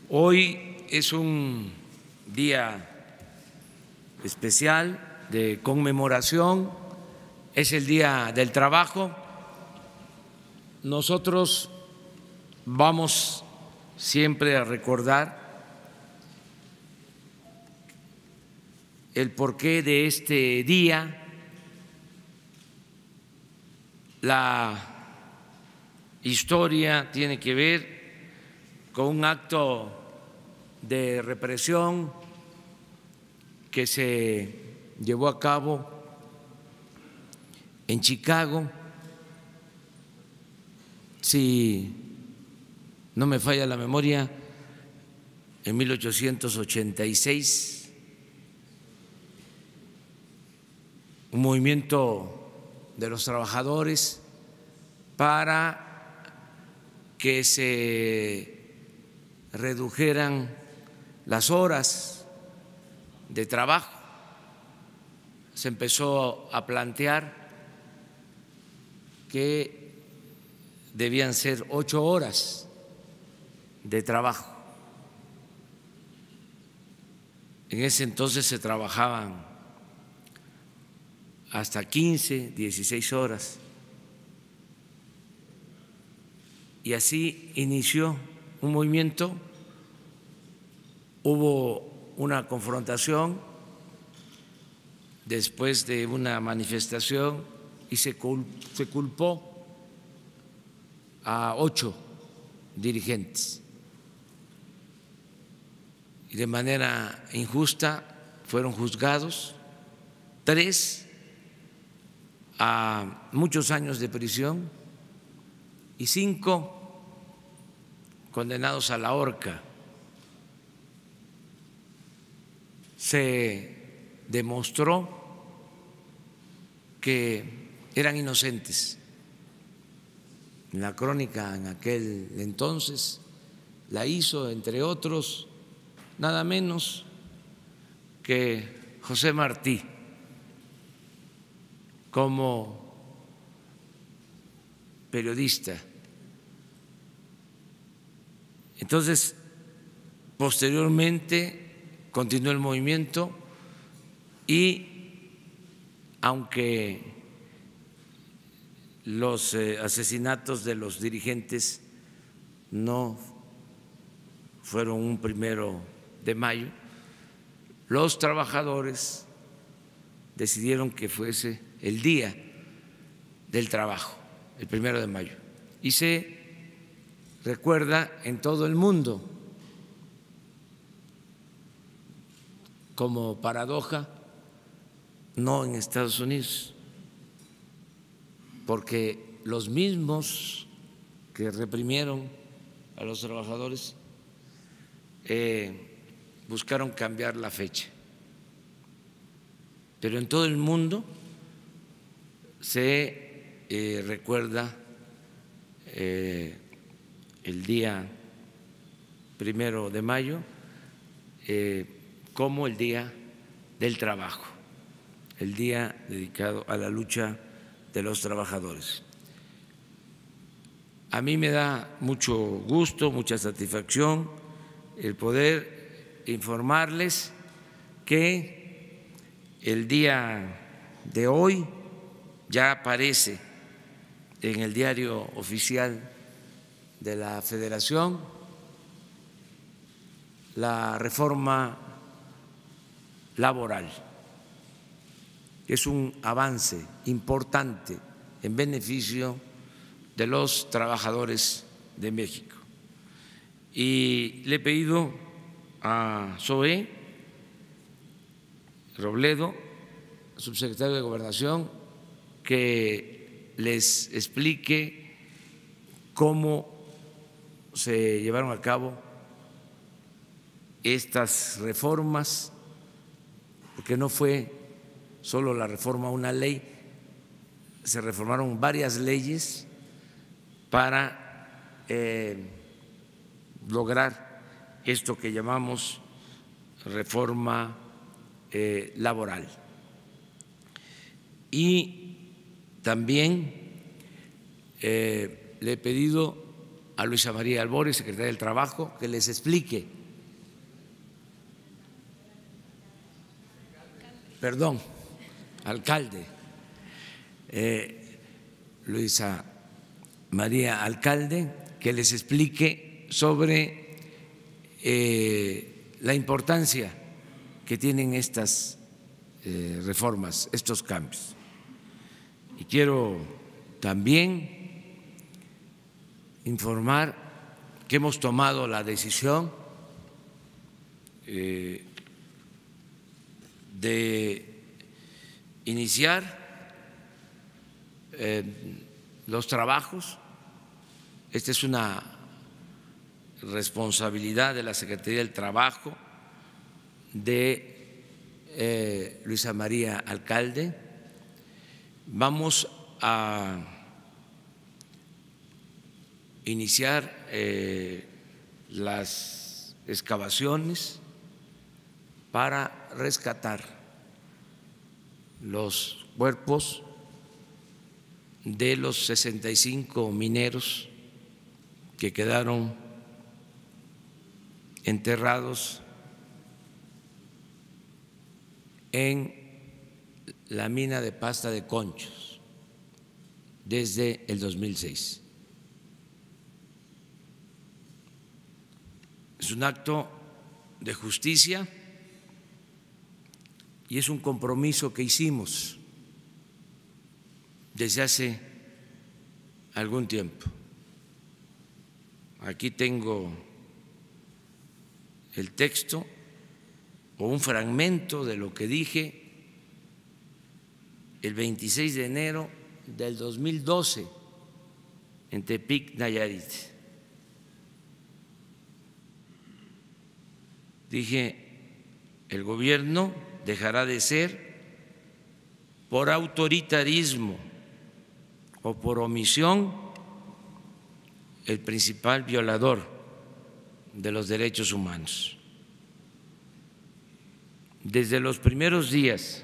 Hoy es un día especial de conmemoración, es el Día del Trabajo. Nosotros vamos siempre a recordar el porqué de este día, la historia tiene que ver con un acto de represión que se llevó a cabo en Chicago, si no me falla la memoria, en 1886, un movimiento de los trabajadores para que se redujeran las horas de trabajo. Se empezó a plantear que debían ser 8 horas de trabajo. En ese entonces se trabajaban hasta 15, 16 horas. Y así inició un movimiento, hubo una confrontación después de una manifestación y se culpó a 8 dirigentes. Y de manera injusta fueron juzgados, 3 a muchos años de prisión y 5 condenados a la horca. Se demostró que eran inocentes. En la crónica en aquel entonces la hizo, entre otros, nada menos que José Martí, como periodista. Entonces, posteriormente continuó el movimiento y aunque los asesinatos de los dirigentes no fueron un 1 de mayo, los trabajadores decidieron que fuese el Día del Trabajo, el 1 de mayo, y se recuerda en todo el mundo. Como paradoja, no en Estados Unidos, porque los mismos que reprimieron a los trabajadores buscaron cambiar la fecha, pero en todo el mundo se recuerda el día 1 de mayo como el Día del Trabajo, el día dedicado a la lucha de los trabajadores. A mí me da mucho gusto, mucha satisfacción el poder informarles que el día de hoy ya aparece en el diario oficial de la Federación la reforma laboral. Es un avance importante en beneficio de los trabajadores de México. Y le he pedido a Zoé Robledo, subsecretario de Gobernación, que les explique cómo se llevaron a cabo estas reformas, porque no fue solo la reforma a una ley, se reformaron varias leyes para lograr esto que llamamos reforma laboral. Y también le he pedido a Luisa María Albores, secretaria del Trabajo, que les explique, perdón, alcalde, Luisa María Alcalde, que les explique sobre la importancia que tienen estas reformas, estos cambios. Y quiero también informar que hemos tomado la decisión de iniciar los trabajos. Esta es una responsabilidad de la Secretaría del Trabajo, de Luisa María Alcalde. Vamos a iniciar las excavaciones para rescatar los cuerpos de los 65 mineros que quedaron enterrados en la mina de Pasta de Conchos desde el 2006. Es un acto de justicia y es un compromiso que hicimos desde hace algún tiempo. Aquí tengo el texto o un fragmento de lo que dije el 26 de enero del 2012 en Tepic, Nayarit. Dije, el gobierno dejará de ser por autoritarismo o por omisión el principal violador de los derechos humanos. Desde los primeros días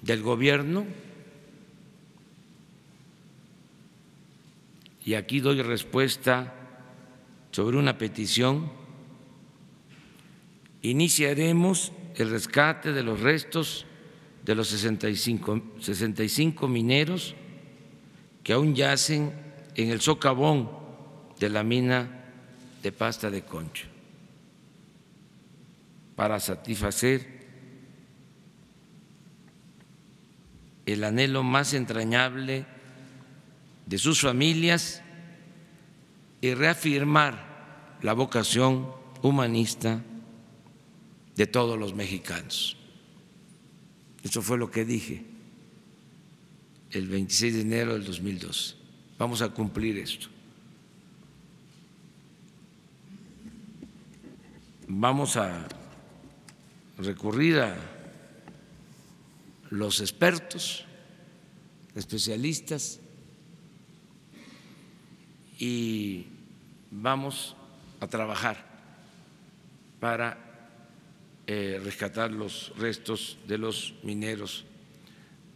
del gobierno, y aquí doy respuesta sobre una petición, iniciaremos el rescate de los restos de los 65 mineros que aún yacen en el socavón de la mina de Pasta de Concho, para satisfacer el anhelo más entrañable de sus familias y reafirmar la vocación humanista de todos los mexicanos. Eso fue lo que dije el 26 de enero del 2012. Vamos a cumplir esto. Vamos a recurrir a los expertos, especialistas, y vamos a trabajar para rescatar los restos de los mineros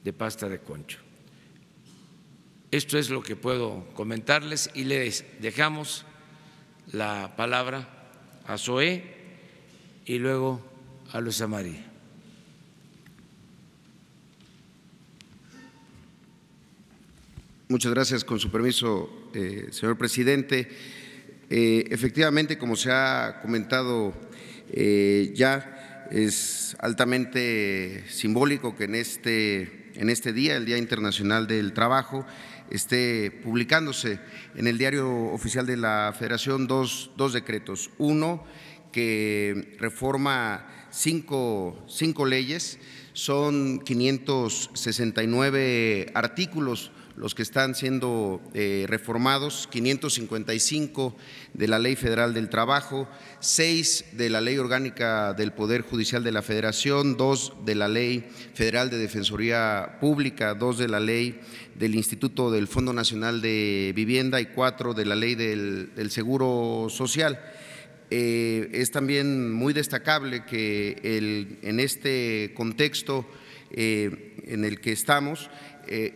de Pasta de Concho. Esto es lo que puedo comentarles y les dejamos la palabra a Zoé y luego a Luisa María. Muchas gracias. Con su permiso, señor presidente. Efectivamente, como se ha comentado ya, es altamente simbólico que en este día, el Día Internacional del Trabajo, esté publicándose en el Diario Oficial de la Federación dos decretos. Uno que reforma cinco leyes, son 569 artículos los que están siendo reformados: 555 de la Ley Federal del Trabajo, 6 de la Ley Orgánica del Poder Judicial de la Federación, 2 de la Ley Federal de Defensoría Pública, 2 de la Ley del Instituto del Fondo Nacional de Vivienda y 4 de la Ley del Seguro Social. Es también muy destacable que en este contexto en el que estamos,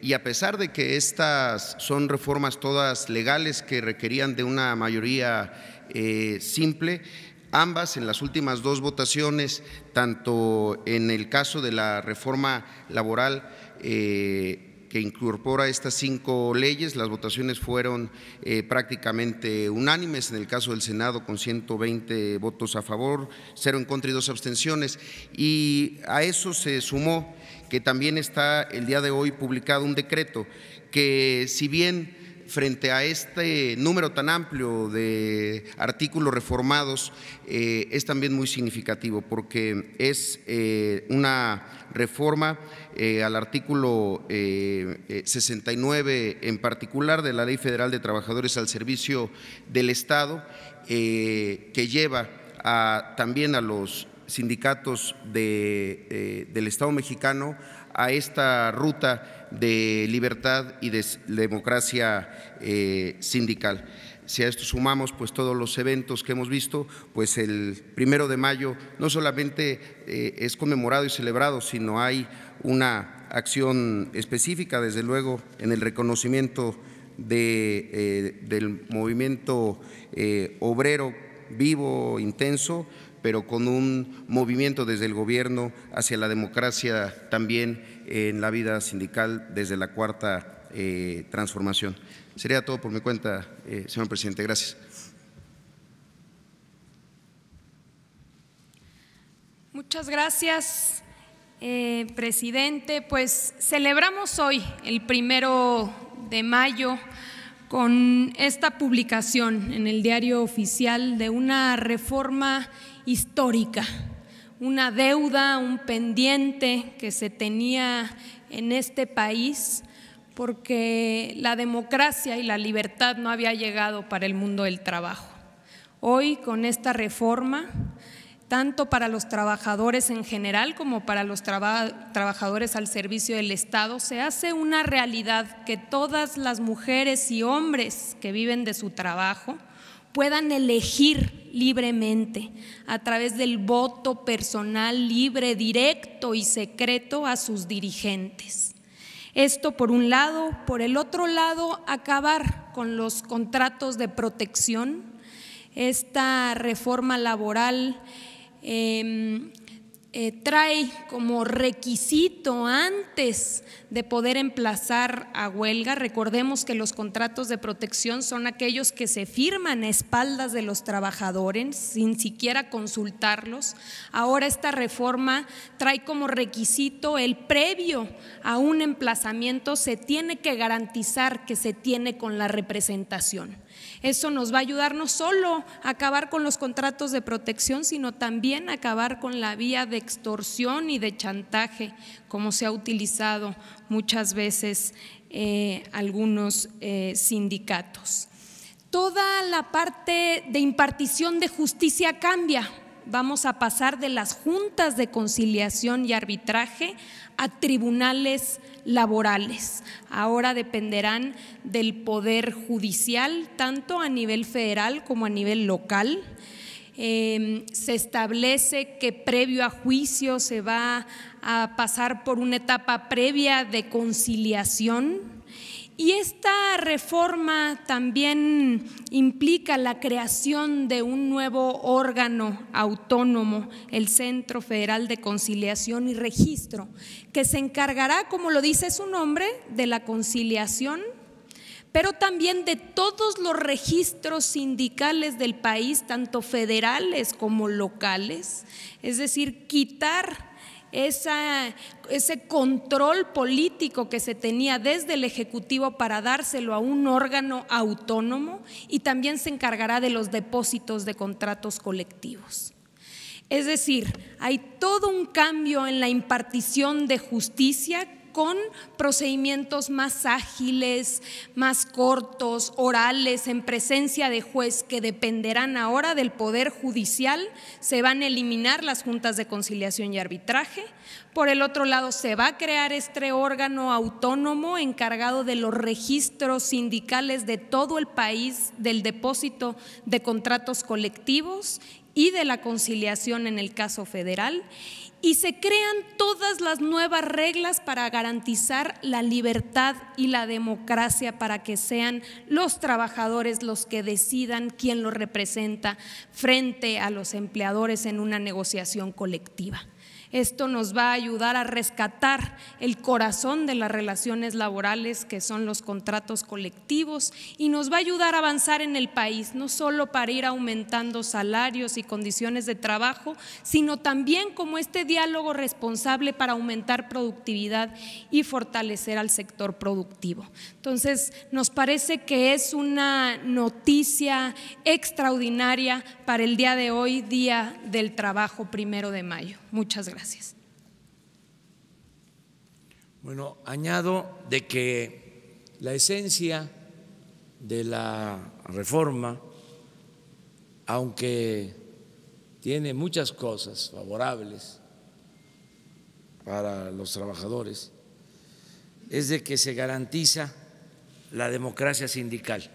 y a pesar de que estas son reformas todas legales que requerían de una mayoría simple, ambas en las últimas 2 votaciones, tanto en el caso de la reforma laboral que incorpora estas 5 leyes, las votaciones fueron prácticamente unánimes, en el caso del Senado con 120 votos a favor, 0 en contra y 2 abstenciones, y a eso se sumó que también está el día de hoy publicado un decreto que, si bien frente a este número tan amplio de artículos reformados, es también muy significativo, porque es una reforma al artículo 69 en particular de la Ley Federal de Trabajadores al Servicio del Estado, que lleva también a los sindicatos del Estado mexicano a esta ruta de libertad y de democracia sindical. Si a esto sumamos pues todos los eventos que hemos visto, pues el 1 de mayo no solamente es conmemorado y celebrado, sino hay una acción específica, desde luego, en el reconocimiento del movimiento obrero vivo, intenso, pero con un movimiento desde el gobierno hacia la democracia también en la vida sindical desde la Cuarta Transformación. Sería todo por mi cuenta, señor presidente. Gracias. Muchas gracias, presidente. Pues celebramos hoy, el 1 de mayo, con esta publicación en el Diario Oficial de una reforma histórica, una deuda, un pendiente que se tenía en este país, porque la democracia y la libertad no había llegado para el mundo del trabajo. Hoy, con esta reforma, tanto para los trabajadores en general como para los trabajadores al servicio del Estado, se hace una realidad que todas las mujeres y hombres que viven de su trabajo puedan elegir libremente a través del voto personal libre, directo y secreto a sus dirigentes. Esto por un lado. Por el otro lado, acabar con los contratos de protección. Esta reforma laboral trae como requisito, antes de poder emplazar a huelga, recordemos que los contratos de protección son aquellos que se firman a espaldas de los trabajadores sin siquiera consultarlos. Ahora esta reforma trae como requisito el previo a un emplazamiento, se tiene que garantizar que se tiene con la representación. Eso nos va a ayudar no solo a acabar con los contratos de protección, sino también a acabar con la vía de extorsión y de chantaje, como se ha utilizado muchas veces algunos sindicatos. Toda la parte de impartición de justicia cambia. Vamos a pasar de las juntas de conciliación y arbitraje a tribunales laborales. Ahora dependerán del Poder Judicial, tanto a nivel federal como a nivel local. Se establece que previo a juicio se va a pasar por una etapa previa de conciliación. Y esta reforma también implica la creación de un nuevo órgano autónomo, el Centro Federal de Conciliación y Registro, que se encargará, como lo dice su nombre, de la conciliación, pero también de todos los registros sindicales del país, tanto federales como locales, es decir, quitar ese control político que se tenía desde el Ejecutivo para dárselo a un órgano autónomo, y también se encargará de los depósitos de contratos colectivos. Es decir, hay todo un cambio en la impartición de justicia con procedimientos más ágiles, más cortos, orales, en presencia de juez, que dependerán ahora del Poder Judicial. Se van a eliminar las juntas de conciliación y arbitraje. Por el otro lado, se va a crear este órgano autónomo encargado de los registros sindicales de todo el país, del depósito de contratos colectivos y de la conciliación en el caso federal. Y se crean todas las nuevas reglas para garantizar la libertad y la democracia, para que sean los trabajadores los que decidan quién los representa frente a los empleadores en una negociación colectiva. Esto nos va a ayudar a rescatar el corazón de las relaciones laborales, que son los contratos colectivos, y nos va a ayudar a avanzar en el país, no solo para ir aumentando salarios y condiciones de trabajo, sino también como este diálogo responsable para aumentar productividad y fortalecer al sector productivo. Entonces, nos parece que es una noticia extraordinaria para el día de hoy, Día del Trabajo, 1 de mayo. Muchas gracias. Bueno, añado de que la esencia de la reforma, aunque tiene muchas cosas favorables para los trabajadores, es de que se garantiza la democracia sindical,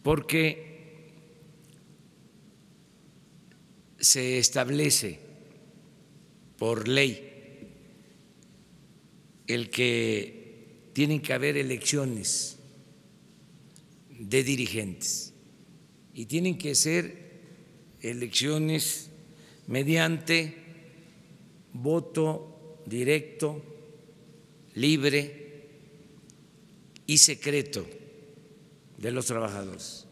porque se establece por ley el que tienen que haber elecciones de dirigentes, y tienen que ser elecciones mediante voto directo, libre y secreto de los trabajadores.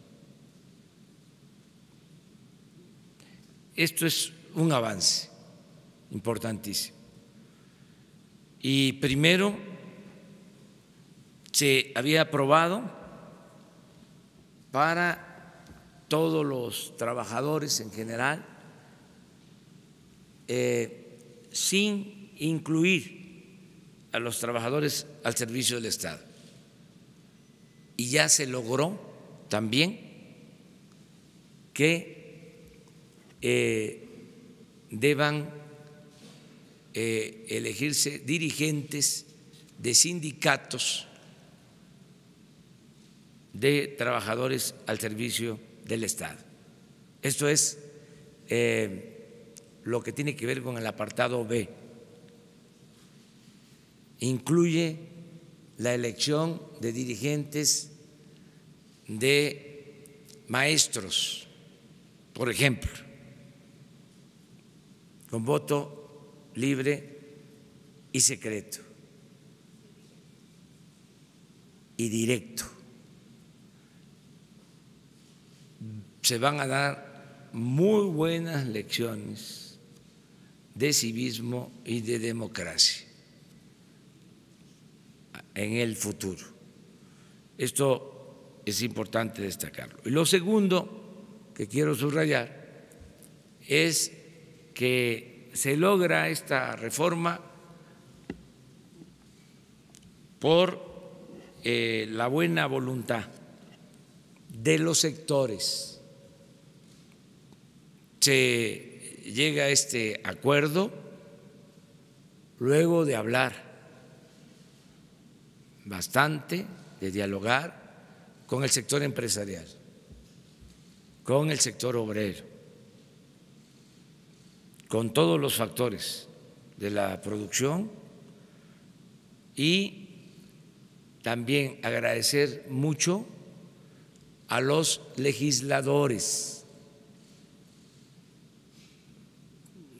Esto es un avance importantísimo. Y primero se había aprobado para todos los trabajadores en general, sin incluir a los trabajadores al servicio del Estado. Y ya se logró también que deban elegirse dirigentes de sindicatos de trabajadores al servicio del Estado. Esto es lo que tiene que ver con el apartado B. Incluye la elección de dirigentes de maestros, por ejemplo, con voto libre y secreto y directo. Se van a dar muy buenas lecciones de civismo y de democracia en el futuro. Esto es importante destacarlo. Y lo segundo que quiero subrayar es que se logra esta reforma por la buena voluntad de los sectores. Se llega a este acuerdo luego de hablar bastante, de dialogar con el sector empresarial, con el sector obrero, con todos los factores de la producción, y también agradecer mucho a los legisladores,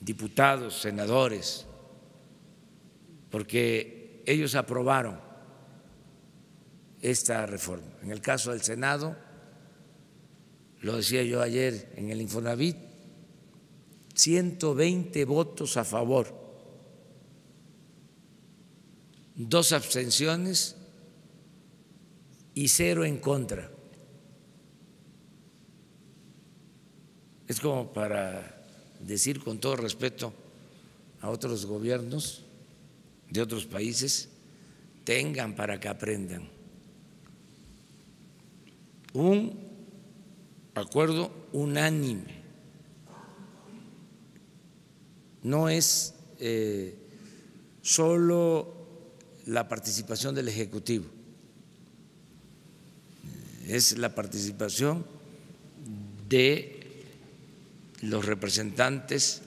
diputados, senadores, porque ellos aprobaron esta reforma. En el caso del Senado, lo decía yo ayer en el Infonavit, 120 votos a favor, 2 abstenciones y 0 en contra. Es como para decir, con todo respeto a otros gobiernos, de otros países tengan para que aprendan. Un acuerdo unánime. No es solo la participación del Ejecutivo, es la participación de los representantes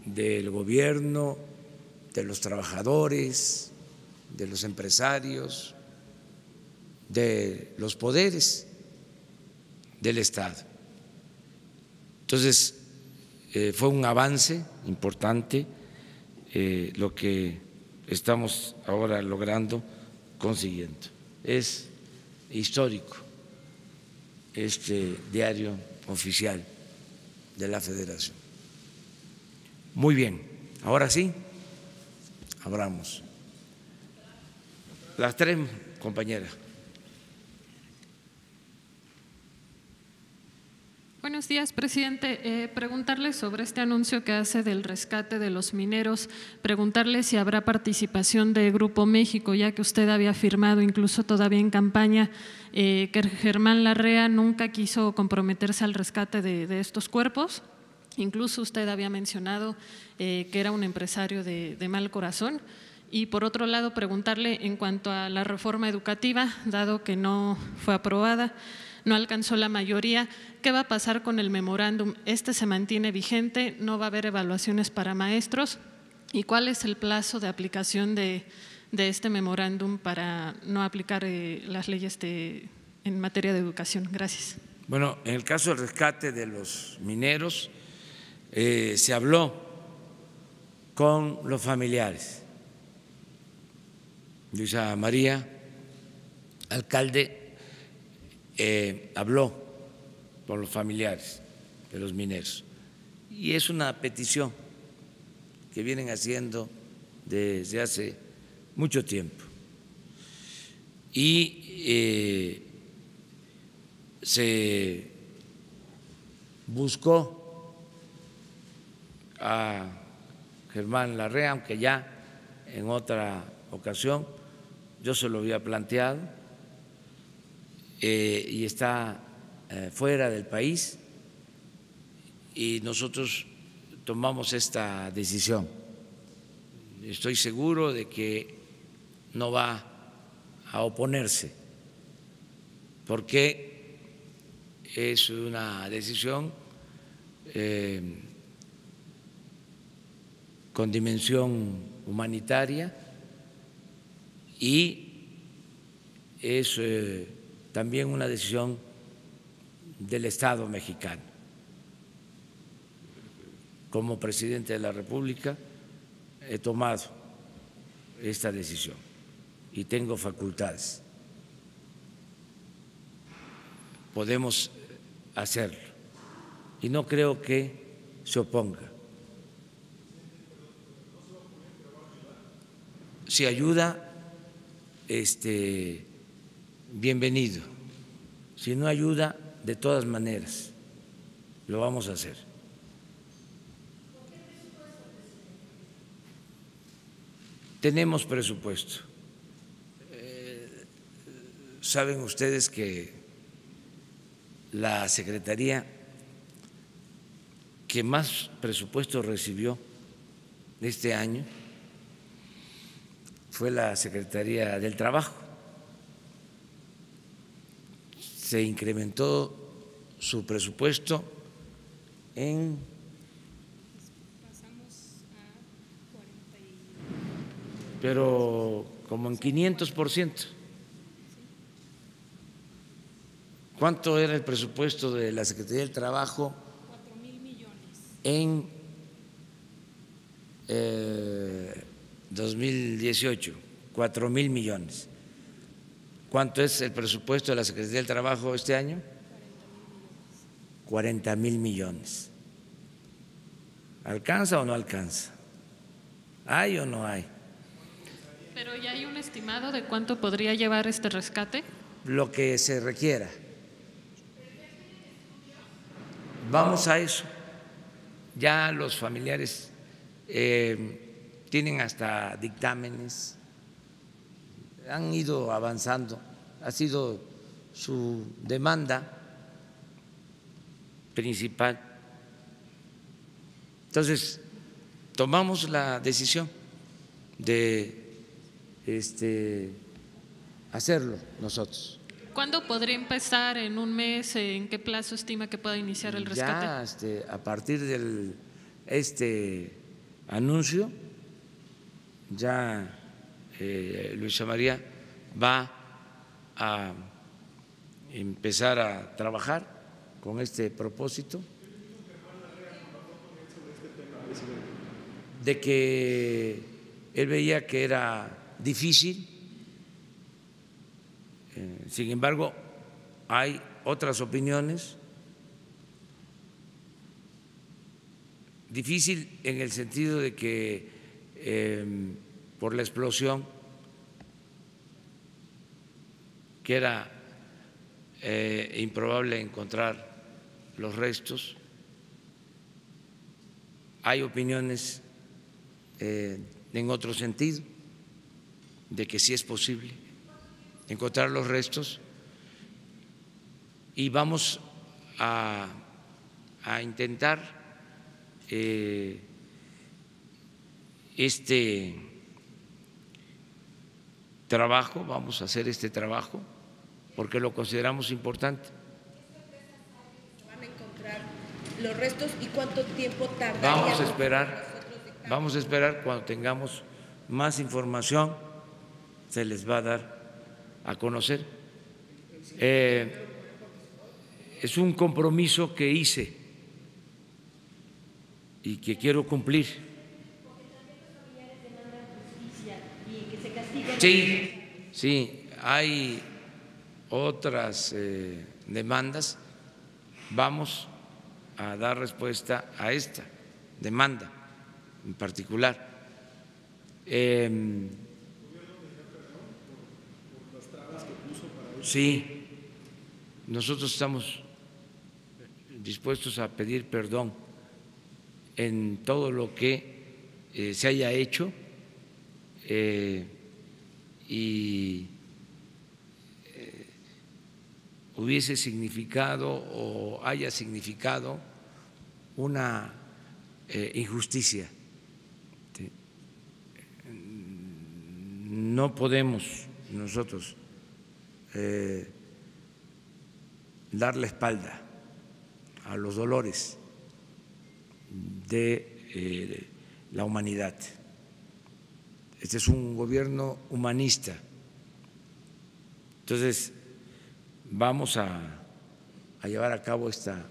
del gobierno, de los trabajadores, de los empresarios, de los poderes del Estado. Entonces, fue un avance importante lo que estamos ahora logrando, consiguiendo. Es histórico este diario oficial de la Federación. Muy bien, ahora sí, abramos. Las tres compañeras. Buenos días, presidente. Preguntarle sobre este anuncio que hace del rescate de los mineros, preguntarle si habrá participación de Grupo México, ya que usted había afirmado, incluso todavía en campaña, que Germán Larrea nunca quiso comprometerse al rescate de estos cuerpos. Incluso usted había mencionado que era un empresario de mal corazón. Y por otro lado, preguntarle en cuanto a la reforma educativa, dado que no fue aprobada, no alcanzó la mayoría, ¿qué va a pasar con el memorándum? ¿Este se mantiene vigente? ¿No va a haber evaluaciones para maestros? ¿Y cuál es el plazo de aplicación de este memorándum para no aplicar las leyes en materia de educación? Gracias. Bueno, en el caso del rescate de los mineros, se habló con los familiares. Luisa María, alcalde, habló con los familiares de los mineros y es una petición que vienen haciendo desde hace mucho tiempo y se buscó a Germán Larrea, aunque ya en otra ocasión yo se lo había planteado, y está fuera del país y nosotros tomamos esta decisión. Estoy seguro de que no va a oponerse porque es una decisión con dimensión humanitaria y es también una decisión del Estado mexicano. Como presidente de la República he tomado esta decisión y tengo facultades. Podemos hacerlo y no creo que se oponga. Si ayuda, bienvenido. Si no ayuda, de todas maneras, lo vamos a hacer. Tenemos presupuesto. Saben ustedes que la Secretaría que más presupuesto recibió este año fue la Secretaría del Trabajo. Se incrementó su presupuesto en pero como en 500%. ¿Cuánto era el presupuesto de la Secretaría del Trabajo? 4,000 millones. En 2018, 4,000 millones. ¿Cuánto es el presupuesto de la Secretaría del Trabajo este año? 40,000 millones. ¿Alcanza o no alcanza? ¿Hay o no hay? ¿Pero ya hay un estimado de cuánto podría llevar este rescate? Lo que se requiera. Vamos a eso. Ya los familiares tienen hasta dictámenes, han ido avanzando, ha sido su demanda principal. Entonces, tomamos la decisión de hacerlo nosotros. ¿Cuándo podría empezar? ¿En un mes? ¿En qué plazo estima que pueda iniciar el rescate? Ya a partir del anuncio, ya Luisa María va a empezar a trabajar con este propósito de que él veía que era difícil. Sin embargo, hay otras opiniones. Difícil en el sentido de que por la explosión, que era improbable encontrar los restos. Hay opiniones en otro sentido, de que sí es posible encontrar los restos, y vamos a intentar este trabajo, vamos a hacer este trabajo porque lo consideramos importante. ¿Van a encontrar los restos y cuánto tiempo tardaría? Vamos a esperar cuando tengamos más información, se les va a dar a conocer. Es un compromiso que hice y que quiero cumplir. Sí, hay otras demandas. Vamos a dar respuesta a esta demanda en particular. Sí, nosotros estamos dispuestos a pedir perdón en todo lo que se haya hecho y hubiese significado o haya significado una injusticia. No podemos nosotros dar la espalda a los dolores de la humanidad. Este es un gobierno humanista. Entonces, vamos a llevar a cabo esta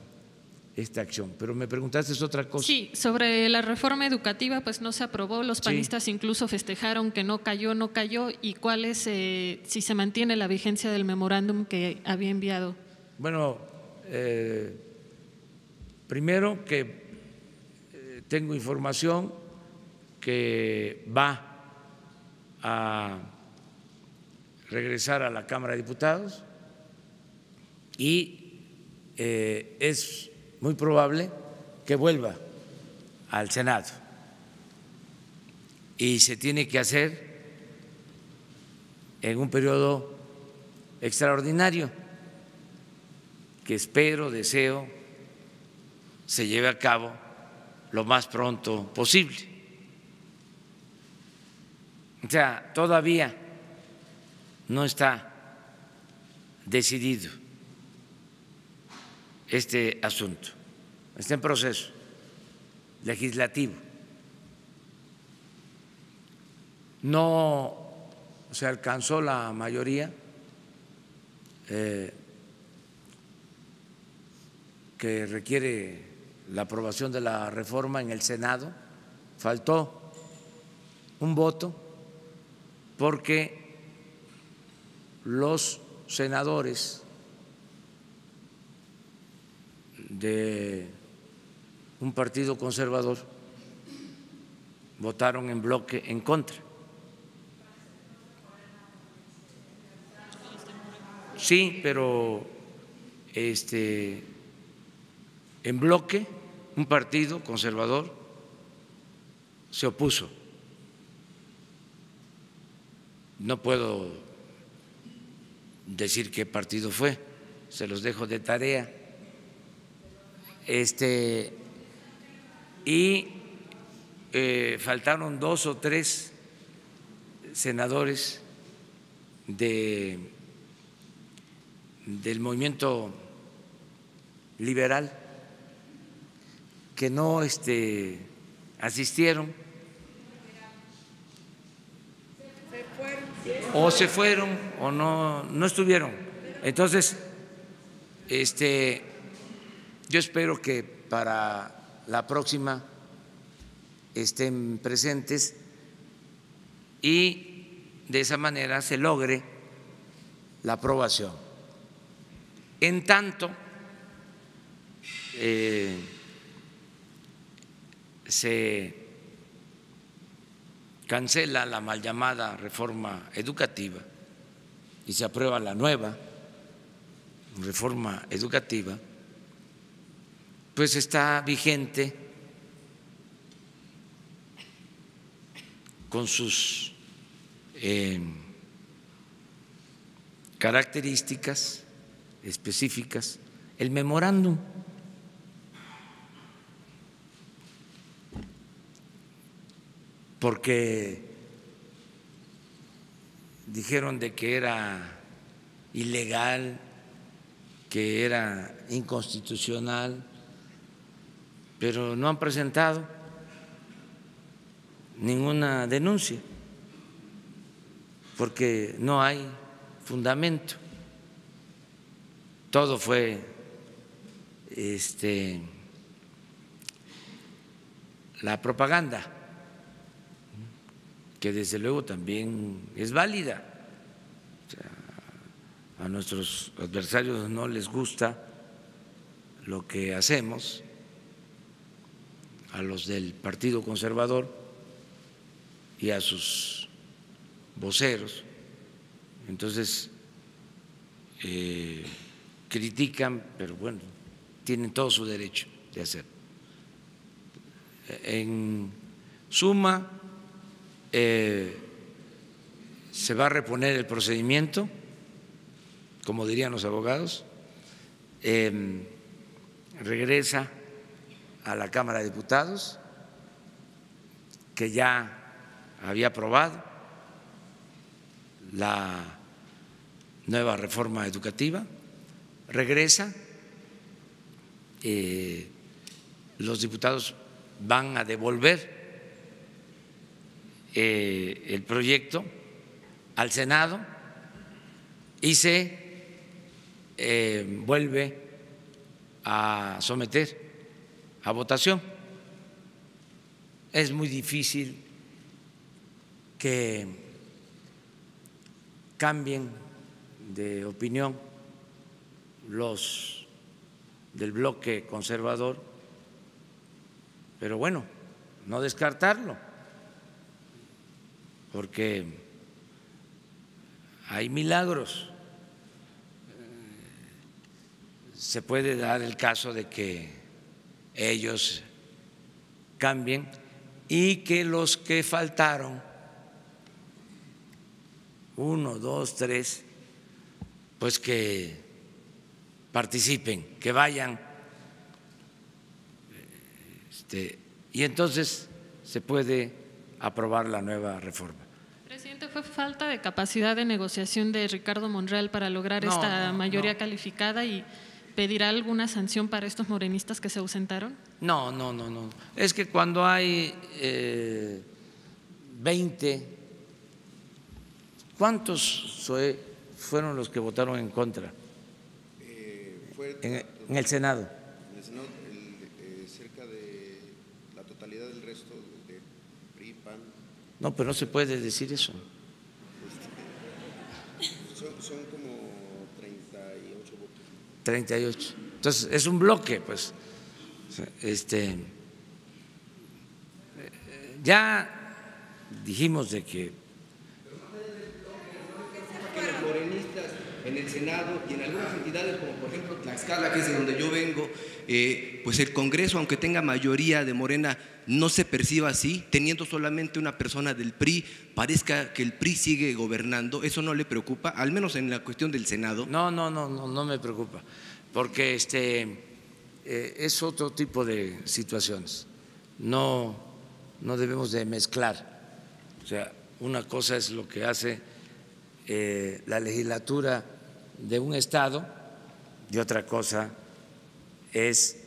acción. Pero me preguntaste otra cosa. Sí, sobre la reforma educativa, pues no se aprobó, los panistas incluso festejaron que no cayó, y cuál es, si se mantiene la vigencia del memorándum que había enviado. Bueno, primero que tengo información que va a regresar a la Cámara de Diputados y es muy probable que vuelva al Senado, y se tiene que hacer en un periodo extraordinario que espero, deseo se lleve a cabo lo más pronto posible. O sea, todavía no está decidido este asunto, está en proceso legislativo. No se alcanzó la mayoría que requiere la aprobación de la reforma en el Senado. Faltó un voto porque los senadores de un partido conservador votaron en bloque en contra. Sí, pero en bloque un partido conservador se opuso no puedo decir qué partido fue, se los dejo de tarea. Y faltaron 2 o 3 senadores del movimiento liberal que no asistieron o se fueron o no estuvieron. Entonces, yo espero que para la próxima estén presentes y de esa manera se logre la aprobación. En tanto, se cancela la mal llamada reforma educativa y se aprueba la nueva reforma educativa, pues está vigente con sus características específicas el memorándum. Porque dijeron de que era ilegal, que era inconstitucional, pero no han presentado ninguna denuncia, porque no hay fundamento. Todo fue la propaganda, que desde luego también es válida. O sea, a nuestros adversarios no les gusta lo que hacemos, a los del Partido Conservador y a sus voceros. Entonces, critican, pero bueno, tienen todo su derecho de hacerlo. En suma, se va a reponer el procedimiento, como dirían los abogados, regresa a la Cámara de Diputados, que ya había aprobado la nueva reforma educativa, regresa, los diputados van a devolver el proyecto al Senado y se vuelve a someter a votación. Es muy difícil que cambien de opinión los del bloque conservador, pero bueno, no descartarlo, porque hay milagros. Se puede dar el caso de que ellos cambien y que los que faltaron, 1, 2, 3, pues que participen, que vayan, y entonces se puede aprobar la nueva reforma. Presidente, ¿fue falta de capacidad de negociación de Ricardo Monreal para lograr esta mayoría calificada y pedirá alguna sanción para estos morenistas que se ausentaron? No. Es que cuando hay 20, ¿cuántos fueron los que votaron en contra? En el Senado. En el Senado, cerca de la totalidad del resto de PRI, PAN. No, pero no se puede decir eso. Son como 38 votos. 38. Entonces, es un bloque, pues. Ya dijimos de que los morenistas en el Senado y en algunas entidades como por ejemplo Tlaxcala, que es de donde yo vengo, pues el Congreso, aunque tenga mayoría de Morena, no se perciba así, teniendo solamente una persona del PRI, parezca que el PRI sigue gobernando? ¿Eso no le preocupa, al menos en la cuestión del Senado? No me preocupa, porque es otro tipo de situaciones. No debemos de mezclar. O sea, una cosa es lo que hace la legislatura de un estado y otra cosa es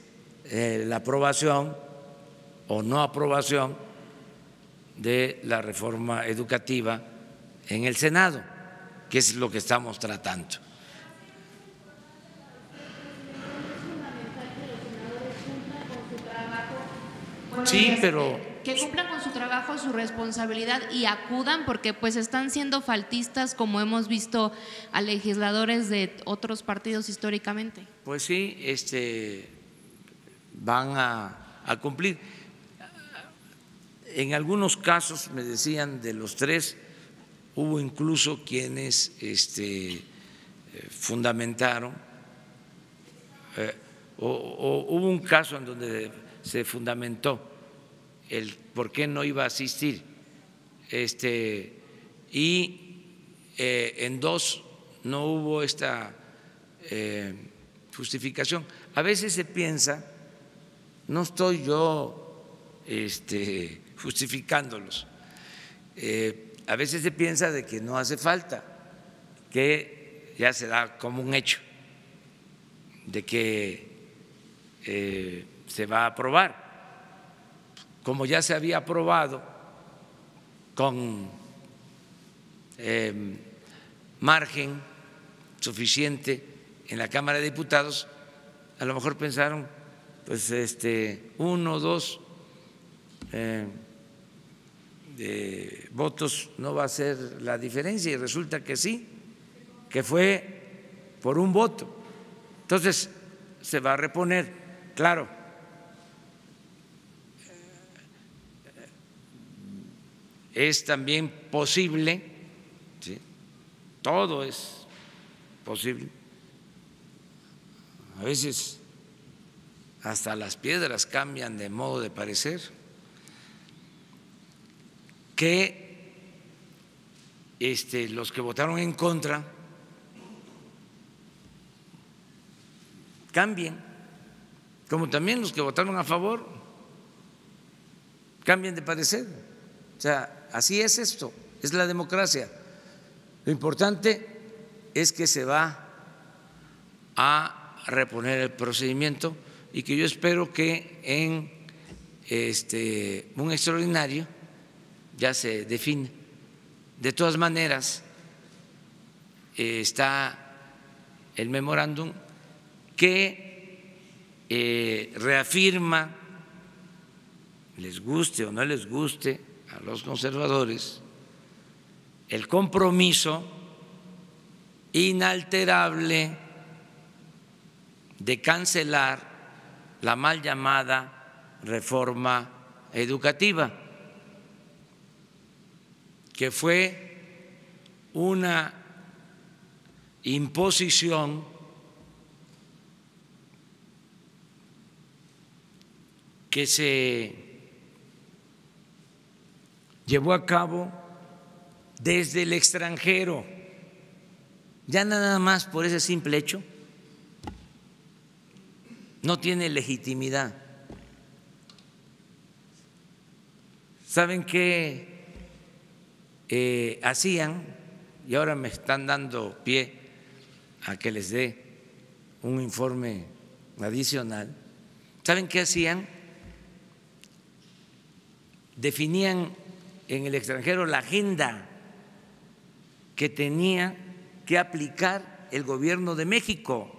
la aprobación o no aprobación de la reforma educativa en el Senado, que es lo que estamos tratando. Sí, pero que cumplan con su trabajo, su responsabilidad y acudan, porque pues están siendo faltistas, como hemos visto a legisladores de otros partidos históricamente. Pues sí, van a cumplir. En algunos casos, me decían, de los tres, hubo incluso quienes fundamentaron, o hubo un caso en donde se fundamentó el por qué no iba a asistir, y en dos no hubo esta justificación. A veces se piensa, no estoy yo justificándolos, a veces se piensa de que no hace falta, que ya se da como un hecho de que se va a aprobar, como ya se había aprobado con margen suficiente en la Cámara de Diputados. A lo mejor pensaron, pues 1 o 2 votos no va a ser la diferencia, y resulta que sí, que fue por 1 voto. Entonces se va a reponer, claro. Es también posible, ¿sí?, todo es posible, a veces hasta las piedras cambian de modo de parecer, que los que votaron en contra cambien, como también los que votaron a favor cambien de parecer. O sea, así es esto, es la democracia. Lo importante es que se va a reponer el procedimiento y que yo espero que en un extraordinario ya se define. De todas maneras, está el memorándum que reafirma, les guste o no les guste a los conservadores, el compromiso inalterable de cancelar la mal llamada reforma educativa, que fue una imposición que se llevó a cabo desde el extranjero. Ya nada más por ese simple hecho no tiene legitimidad. ¿Saben qué hacían? Y ahora me están dando pie a que les dé un informe adicional. ¿Saben qué hacían? Definían en el extranjero la agenda que tenía que aplicar el gobierno de México.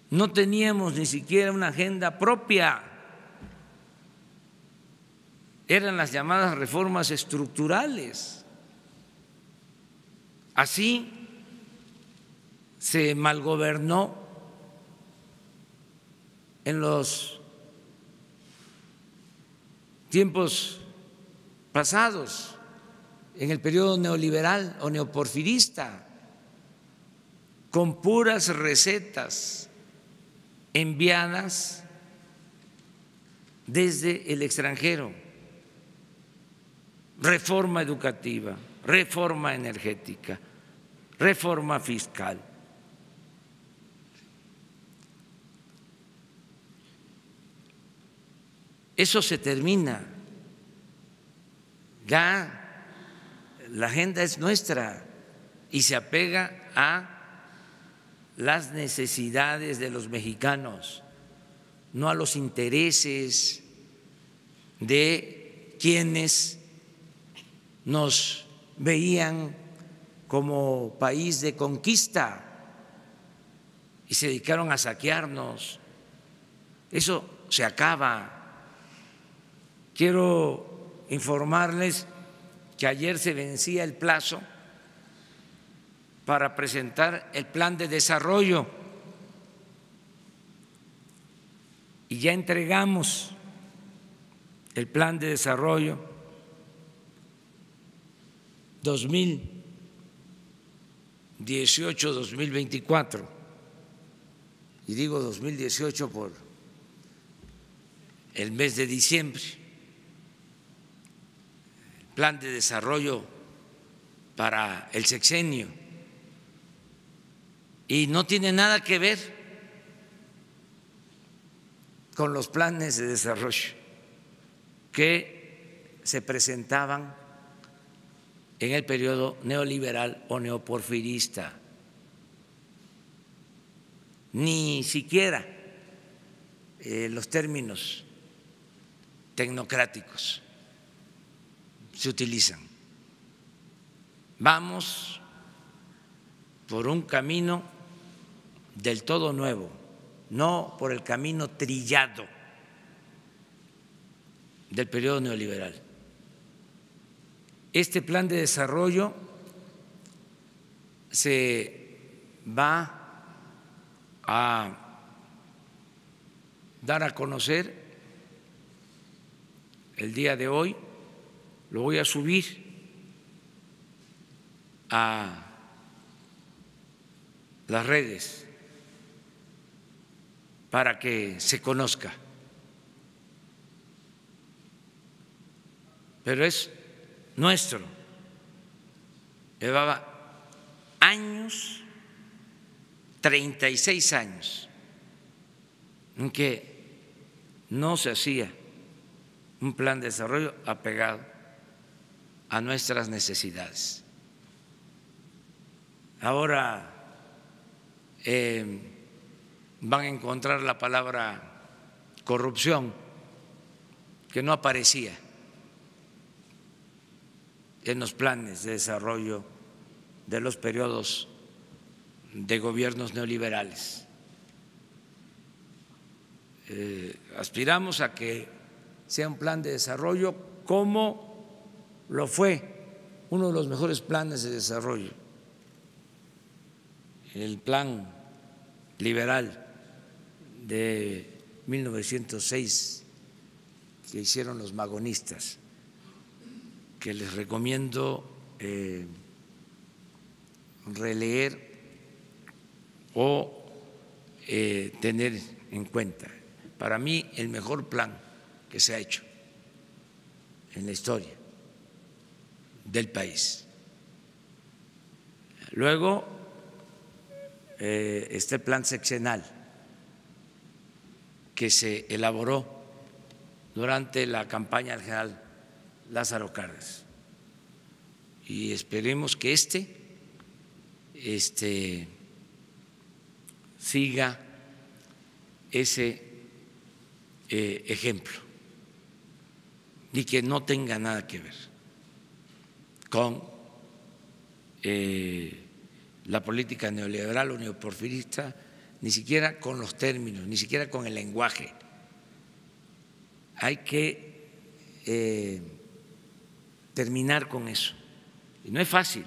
No teníamos ni siquiera una agenda propia. Eran las llamadas reformas estructurales. Así se malgobernó en los tiempos pasados, en el periodo neoliberal o neoporfirista, con puras recetas enviadas desde el extranjero. Reforma educativa, reforma energética, reforma fiscal. Eso se termina. Ya la agenda es nuestra y se apega a las necesidades de los mexicanos, no a los intereses de quienes nos veían como país de conquista y se dedicaron a saquearnos. Eso se acaba. Quiero informarles que ayer se vencía el plazo para presentar el plan de desarrollo y ya entregamos el plan de desarrollo 2018-2024, y digo 2018 por el mes de diciembre. El plan de desarrollo para el sexenio, y no tiene nada que ver con los planes de desarrollo que se presentaban en el periodo neoliberal o neoporfirista. Ni siquiera los términos tecnocráticos se utilizan. Vamos por un camino del todo nuevo, no por el camino trillado del periodo neoliberal. Este plan de desarrollo se va a dar a conocer el día de hoy, lo voy a subir a las redes para que se conozca. Pero es nuestro. Llevaba años, 36 años, en que no se hacía un plan de desarrollo apegado a nuestras necesidades. Ahora van a encontrar la palabra corrupción, que no aparecía en los planes de desarrollo de los periodos de gobiernos neoliberales. Aspiramos a que sea un plan de desarrollo como lo fue uno de los mejores planes de desarrollo, el plan liberal de 1906 que hicieron los magonistas, que les recomiendo releer o tener en cuenta. Para mí, el mejor plan que se ha hecho en la historia del país. Luego está el plan sexenal que se elaboró durante la campaña del general Lázaro Cárdenas, y esperemos que siga ese ejemplo y que no tenga nada que ver con la política neoliberal o neoporfirista, ni siquiera con los términos, ni siquiera con el lenguaje. Hay que terminar con eso. Y no es fácil,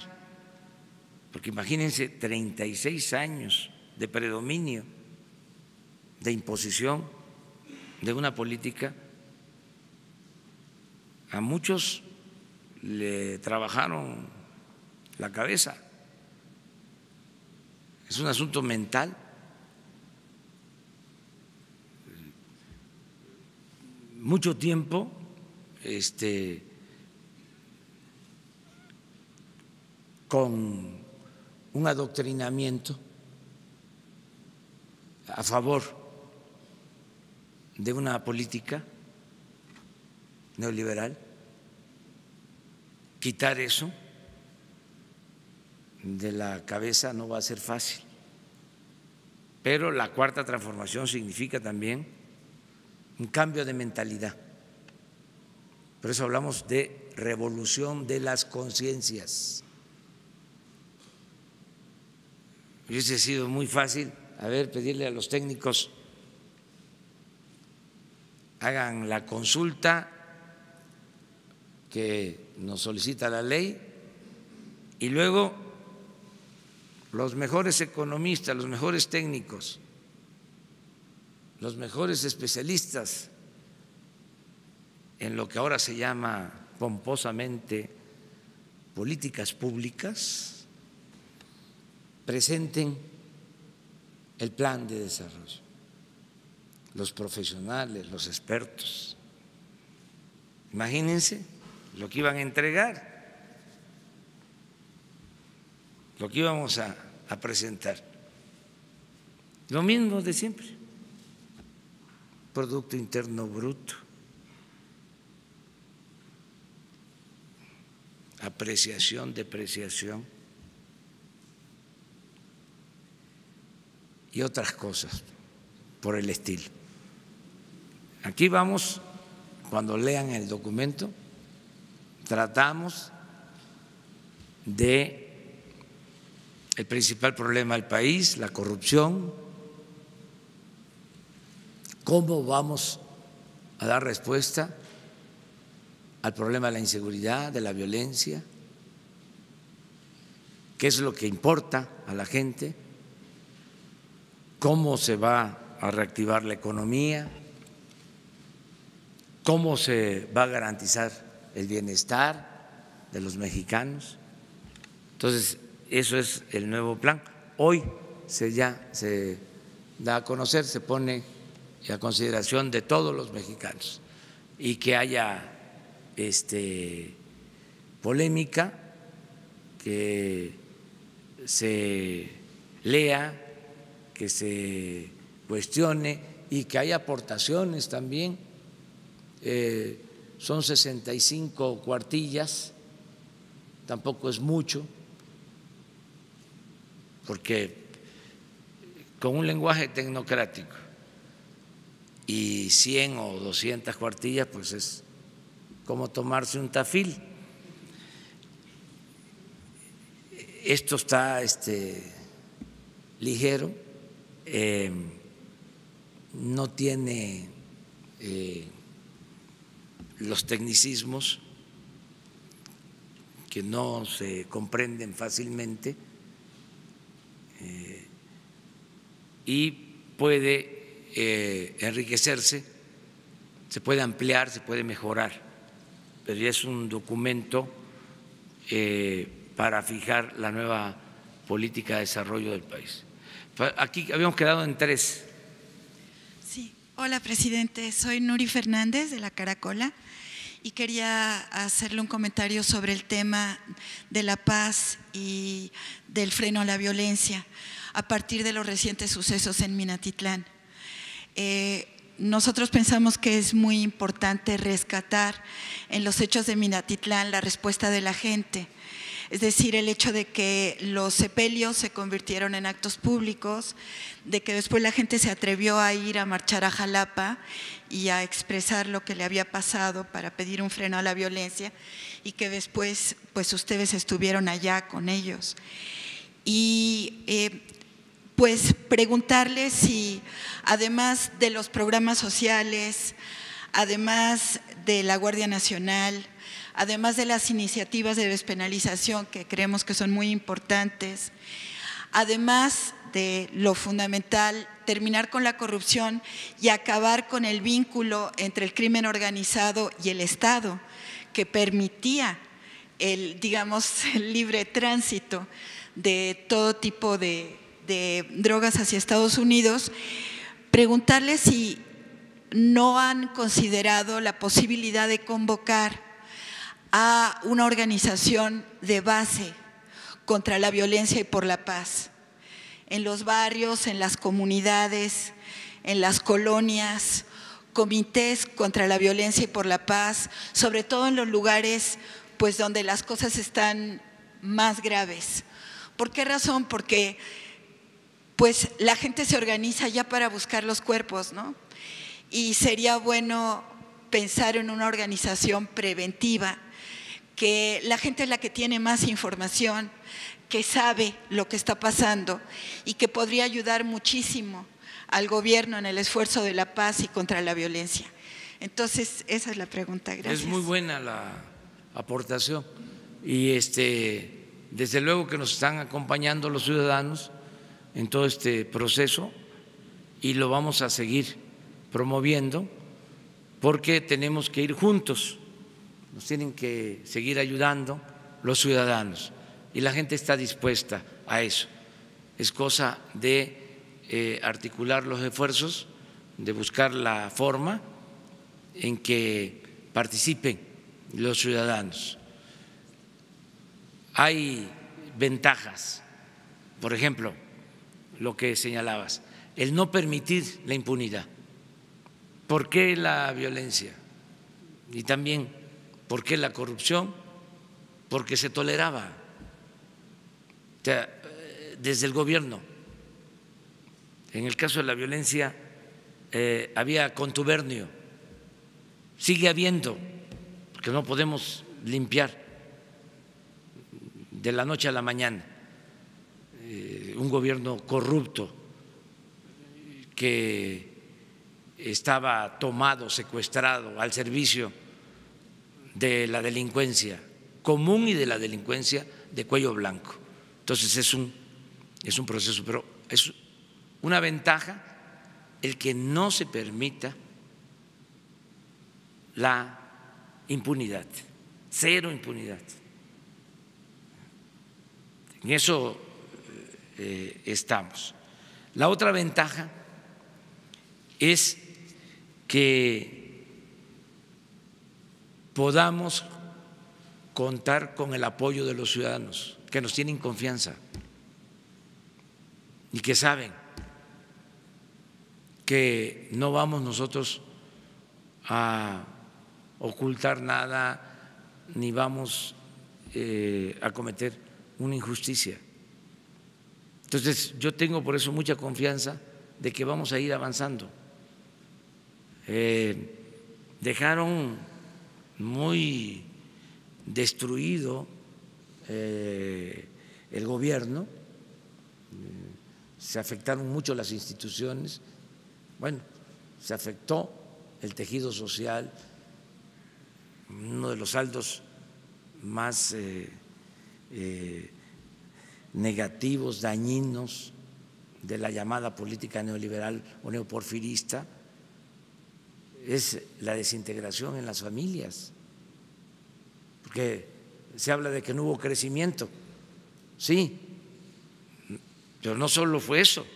porque imagínense 36 años de predominio, de imposición de una política. A muchos le trabajaron la cabeza. Es un asunto mental. mucho tiempo con un adoctrinamiento a favor de una política neoliberal. Quitar eso de la cabeza no va a ser fácil, pero la cuarta transformación significa también un cambio de mentalidad. Por eso hablamos de revolución de las conciencias. Hubiese sido muy fácil, pedirle a los técnicos hagan la consulta que nos solicita la ley y luego los mejores economistas, los mejores técnicos, los mejores especialistas en lo que ahora se llama pomposamente políticas públicas, presenten el plan de desarrollo, los profesionales, los expertos. Imagínense lo que iban a entregar, lo que íbamos a presentar. Lo mismo de siempre, Producto Interno Bruto, apreciación, depreciación y otras cosas por el estilo. Aquí vamos, cuando lean el documento, tratamos de el principal problema del país, la corrupción, cómo vamos a dar respuesta al problema de la inseguridad, de la violencia, qué es lo que importa a la gente, cómo se va a reactivar la economía, cómo se va a garantizar el bienestar de los mexicanos. Entonces, eso es el nuevo plan. Hoy ya se da a conocer, se pone a consideración de todos los mexicanos, y que haya polémica, que se lea, que se cuestione y que haya aportaciones también. Son 65 cuartillas, tampoco es mucho, porque con un lenguaje tecnocrático y 100 o 200 cuartillas, pues es como tomarse un tafil. Esto está ligero, no tiene los tecnicismos que no se comprenden fácilmente, y puede enriquecerse, se puede ampliar, se puede mejorar, pero ya es un documento para fijar la nueva política de desarrollo del país. Aquí habíamos quedado en 3. Sí, hola presidente, soy Nuri Fernández de La Caracola y quería hacerle un comentario sobre el tema de la paz y del freno a la violencia a partir de los recientes sucesos en Minatitlán. Nosotros pensamos que es muy importante rescatar en los hechos de Minatitlán la respuesta de la gente, es decir, el hecho de que los sepelios se convirtieron en actos públicos, de que después la gente se atrevió a ir a marchar a Jalapa y a expresar lo que le había pasado para pedir un freno a la violencia, y que después pues ustedes estuvieron allá con ellos. Y pues preguntarles si además de los programas sociales, además de la Guardia Nacional, además de las iniciativas de despenalización que creemos que son muy importantes, además de lo fundamental, terminar con la corrupción y acabar con el vínculo entre el crimen organizado y el Estado, que permitía el libre tránsito de todo tipo de drogas hacia Estados Unidos, preguntarle si no han considerado la posibilidad de convocar a una organización de base contra la violencia y por la paz, en los barrios, en las comunidades, en las colonias, comités contra la violencia y por la paz, sobre todo en los lugares pues donde las cosas están más graves. ¿Por qué razón? Porque pues la gente se organiza ya para buscar los cuerpos, ¿no? Y sería bueno pensar en una organización preventiva, que la gente es la que tiene más información, que sabe lo que está pasando y que podría ayudar muchísimo al gobierno en el esfuerzo de la paz y contra la violencia. Entonces, esa es la pregunta. Gracias. Es muy buena la aportación y desde luego que nos están acompañando los ciudadanos en todo este proceso y lo vamos a seguir promoviendo porque tenemos que ir juntos, nos tienen que seguir ayudando los ciudadanos y la gente está dispuesta a eso. Es cosa de articular los esfuerzos, de buscar la forma en que participen los ciudadanos. Hay ventajas, por ejemplo, lo que señalabas, el no permitir la impunidad. ¿Por qué la violencia? Y también, ¿por qué la corrupción? Porque se toleraba. O sea, desde el gobierno, en el caso de la violencia, había contubernio, sigue habiendo, porque no podemos limpiar de la noche a la mañana un gobierno corrupto que estaba tomado, secuestrado al servicio de la delincuencia común y de la delincuencia de cuello blanco. Entonces es un proceso, pero es una ventaja el que no se permita la impunidad, cero impunidad. En eso estamos. La otra ventaja es que podamos contar con el apoyo de los ciudadanos, que nos tienen confianza y que saben que no vamos nosotros a ocultar nada ni vamos a cometer una injusticia. Entonces, yo tengo por eso mucha confianza de que vamos a ir avanzando. Dejaron muy destruido el gobierno, se afectaron mucho las instituciones, bueno, se afectó el tejido social, uno de los saldos más negativos, dañinos de la llamada política neoliberal o neoporfirista es la desintegración en las familias, porque se habla de que no hubo crecimiento, sí, pero no solo fue eso.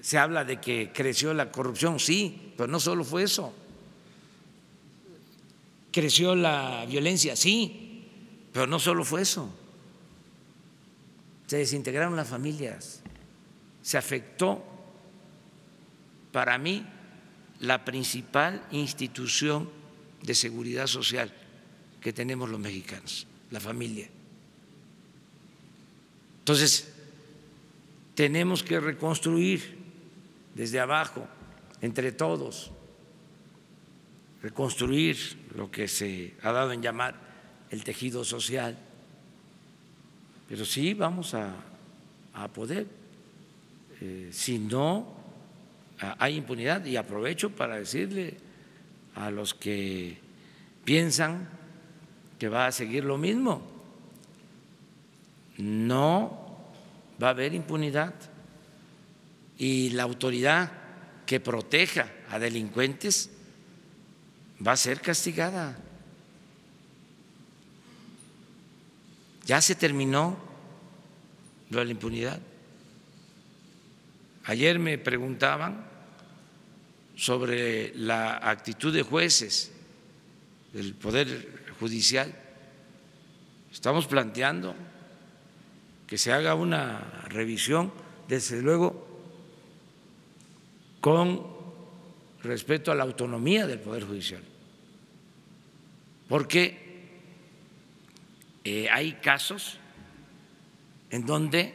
Se habla de que creció la corrupción, sí, pero no solo fue eso. Creció la violencia, sí, pero no solo fue eso. Se desintegraron las familias, se afectó, para mí, la principal institución de seguridad social que tenemos los mexicanos, la familia. Entonces, tenemos que reconstruir desde abajo, entre todos, reconstruir lo que se ha dado en llamar el tejido social. Pero sí vamos a poder, si no hay impunidad. Y aprovecho para decirle a los que piensan que va a seguir lo mismo, no va a haber impunidad y la autoridad que proteja a delincuentes va a ser castigada. Ya se terminó lo de la impunidad. Ayer me preguntaban sobre la actitud de jueces del Poder Judicial. Estamos planteando que se haga una revisión, desde luego, con respeto a la autonomía del Poder Judicial, porque hay casos en donde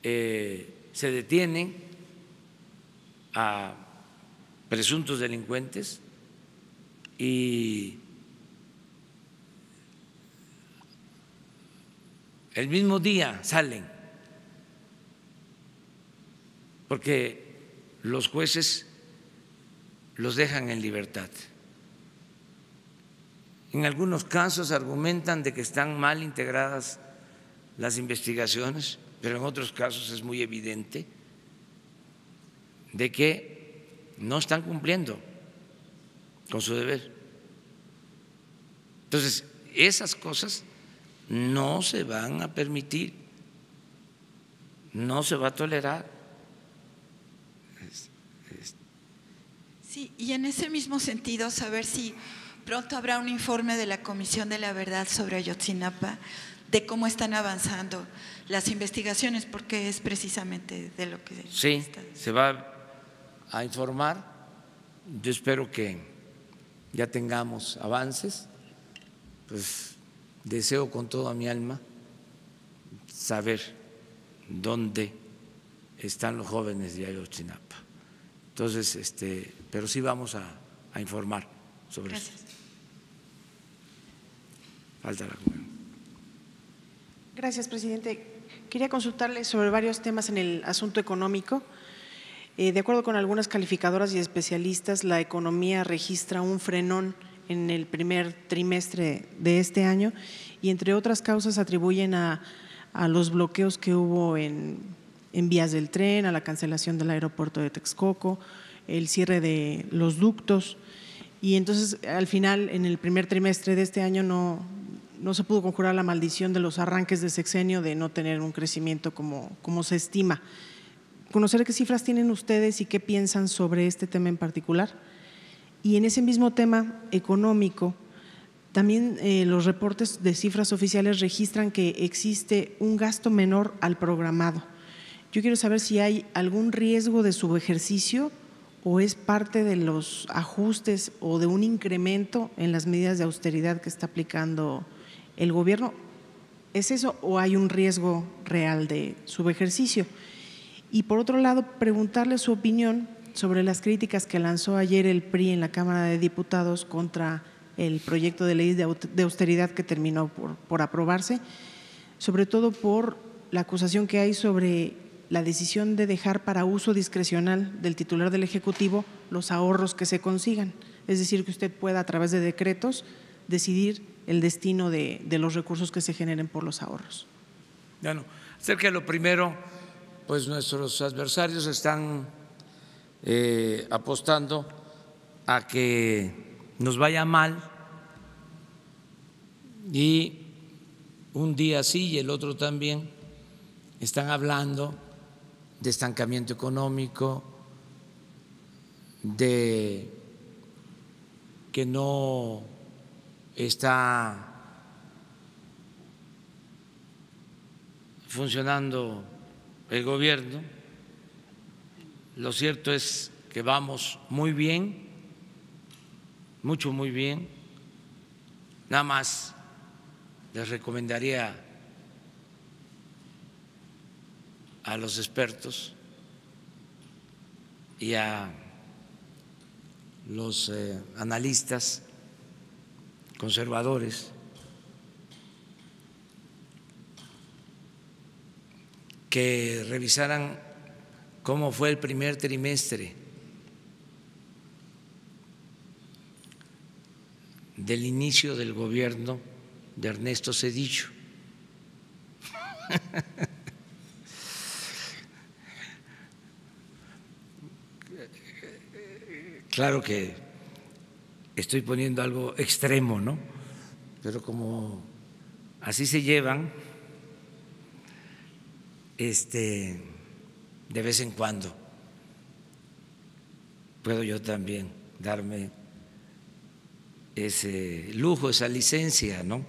se detienen a presuntos delincuentes y el mismo día salen, porque los jueces los dejan en libertad. En algunos casos argumentan de que están mal integradas las investigaciones, pero en otros casos es muy evidente de que no están cumpliendo con su deber. Entonces, esas cosas no se van a permitir, no se va a tolerar. Sí, y en ese mismo sentido, saber si pronto habrá un informe de la Comisión de la Verdad sobre Ayotzinapa, de cómo están avanzando las investigaciones, porque es precisamente de lo que… Sí, se va a informar. Yo espero que ya tengamos avances, pues deseo con toda mi alma saber dónde están los jóvenes de Ayotzinapa. Entonces, pero sí vamos a informar sobre eso. Falta la comunión. Gracias, presidente. Quería consultarle sobre varios temas en el asunto económico. De acuerdo con algunas calificadoras y especialistas, la economía registra un frenón en el primer trimestre de este año y entre otras causas atribuyen a los bloqueos que hubo en vías del tren, a la cancelación del aeropuerto de Texcoco, el cierre de los ductos y entonces al final en el primer trimestre de este año no se pudo conjurar la maldición de los arranques de sexenio de no tener un crecimiento como se estima. Conocer qué cifras tienen ustedes y qué piensan sobre este tema en particular. Y en ese mismo tema económico, también los reportes de cifras oficiales registran que existe un gasto menor al programado. Yo quiero saber si hay algún riesgo de subejercicio o es parte de los ajustes o de un incremento en las medidas de austeridad que está aplicando el gobierno. ¿Es eso o hay un riesgo real de subejercicio? Y por otro lado, preguntarle su opinión sobre las críticas que lanzó ayer el PRI en la Cámara de Diputados contra el proyecto de ley de austeridad que terminó por aprobarse, sobre todo por la acusación que hay sobre la decisión de dejar para uso discrecional del titular del Ejecutivo los ahorros que se consigan, es decir, que usted pueda a través de decretos decidir el destino de los recursos que se generen por los ahorros. Bueno, acerca de lo primero, pues nuestros adversarios están apostando a que nos vaya mal y un día sí y el otro también están hablando de estancamiento económico, de que no está funcionando el gobierno. Lo cierto es que vamos muy bien, muy bien. Nada más les recomendaría a los expertos y a los analistas conservadores que revisaran cómo fue el primer trimestre del inicio del gobierno de Ernesto Zedillo. Claro que estoy poniendo algo extremo, ¿no? Pero como así se llevan, de vez en cuando puedo yo también darme ese lujo, esa licencia, ¿no?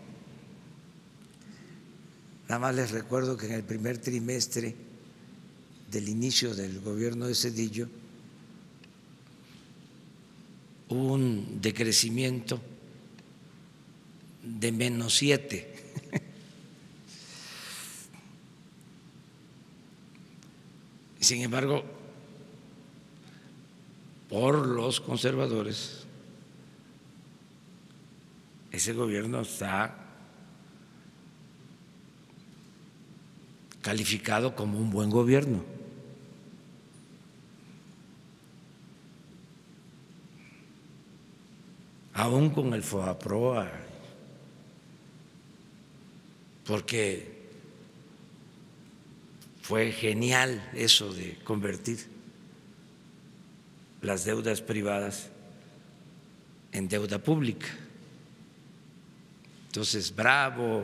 Nada más les recuerdo que en el primer trimestre del inicio del gobierno de Zedillo hubo un decrecimiento de -7. Sin embargo, por los conservadores, ese gobierno está calificado como un buen gobierno. Aún con el FOBAPROA, porque fue genial eso de convertir las deudas privadas en deuda pública. Entonces, bravo,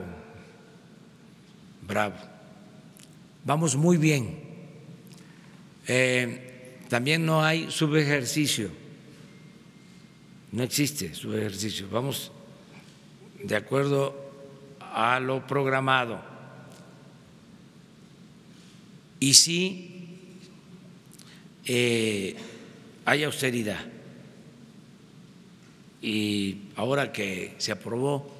bravo. Vamos muy bien. También no hay subejercicio, no existe subejercicio. Vamos de acuerdo a lo programado. Y sí hay austeridad. Y ahora que se aprobó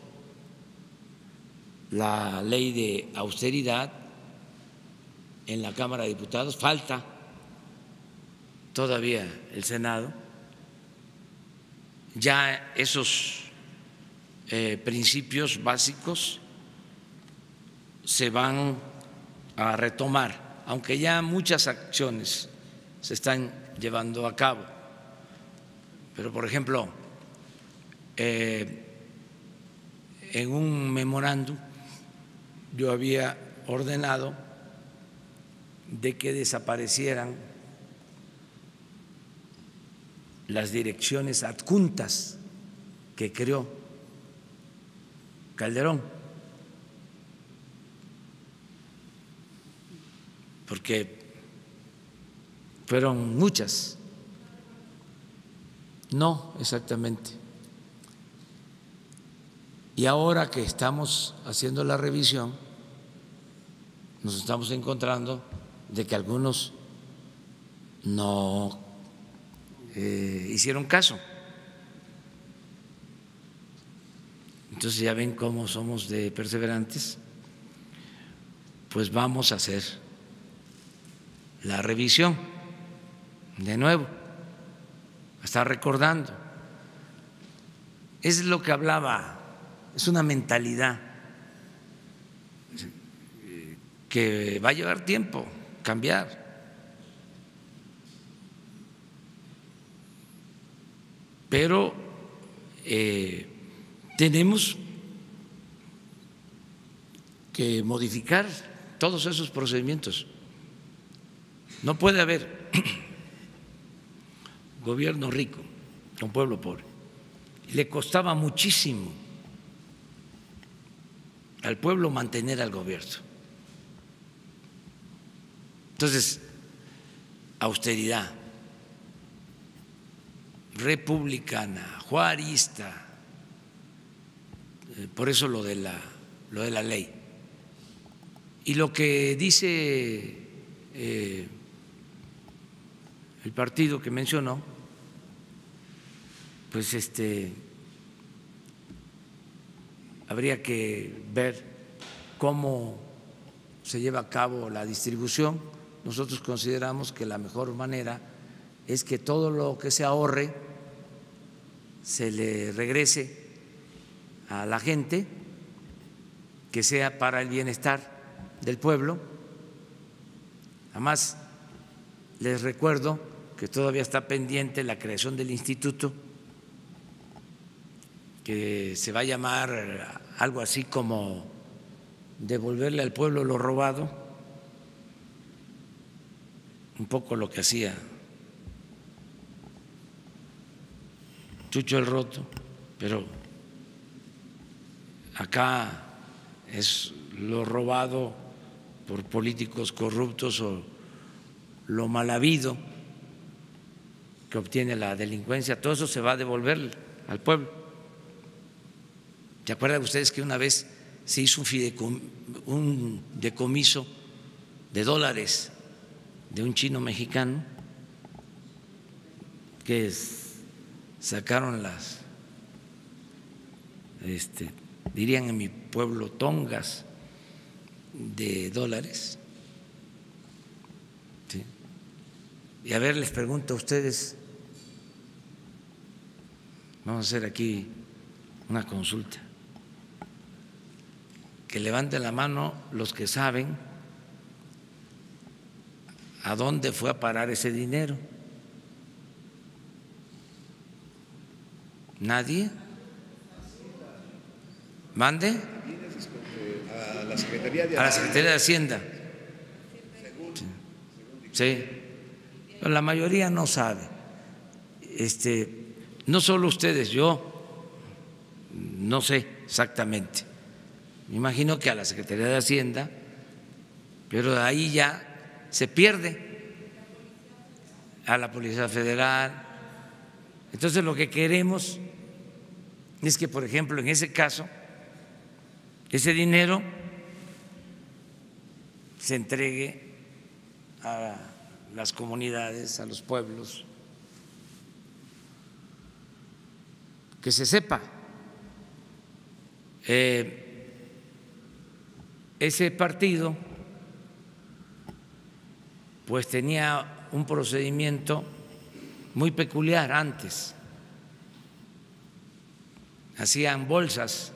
la ley de austeridad en la Cámara de Diputados, falta todavía el Senado, ya esos principios básicos se van a retomar, aunque ya muchas acciones se están llevando a cabo. Pero, por ejemplo, en un memorándum yo había ordenado de que desaparecieran las direcciones adjuntas que creó Calderón, porque fueron muchas. No, exactamente. Y ahora que estamos haciendo la revisión, nos estamos encontrando de que algunos no hicieron caso. Entonces ya ven cómo somos de perseverantes. Pues vamos a hacer la revisión de nuevo, a estar recordando. Es lo que hablaba, es una mentalidad que va a llevar tiempo cambiar. Pero tenemos que modificar todos esos procedimientos. No puede haber gobierno rico con pueblo pobre. Le costaba muchísimo al pueblo mantener al gobierno. Entonces, austeridad republicana, juarista, por eso lo de la ley. Y lo que dice el partido que mencionó, pues habría que ver cómo se lleva a cabo la distribución. Nosotros consideramos que la mejor manera es que todo lo que se ahorre se le regrese a la gente, que sea para el bienestar del pueblo. Además, les recuerdo que todavía está pendiente la creación del instituto, que se va a llamar algo así como devolverle al pueblo lo robado, un poco lo que hacía Chucho el Roto, pero acá es lo robado por políticos corruptos o lo mal habido, que que obtiene la delincuencia, todo eso se va a devolver al pueblo. ¿Se acuerdan ustedes que una vez se hizo un decomiso de dólares de un chino mexicano que sacaron las, dirían en mi pueblo, tongas de dólares? ¿Sí? Y a ver, les pregunto a ustedes, vamos a hacer aquí una consulta, que levanten la mano los que saben a dónde fue a parar ese dinero. ¿Nadie? ¿Mande? A la Secretaría de Hacienda. A la Secretaría de Hacienda. Sí. Pero la mayoría no sabe. No solo ustedes, yo no sé exactamente. Me imagino que a la Secretaría de Hacienda, pero de ahí ya se pierde a la Policía Federal. Entonces lo que queremos es que, por ejemplo, en ese caso, ese dinero se entregue a las comunidades, a los pueblos, que se sepa. Ese partido pues tenía un procedimiento muy peculiar antes. Hacían bolsas,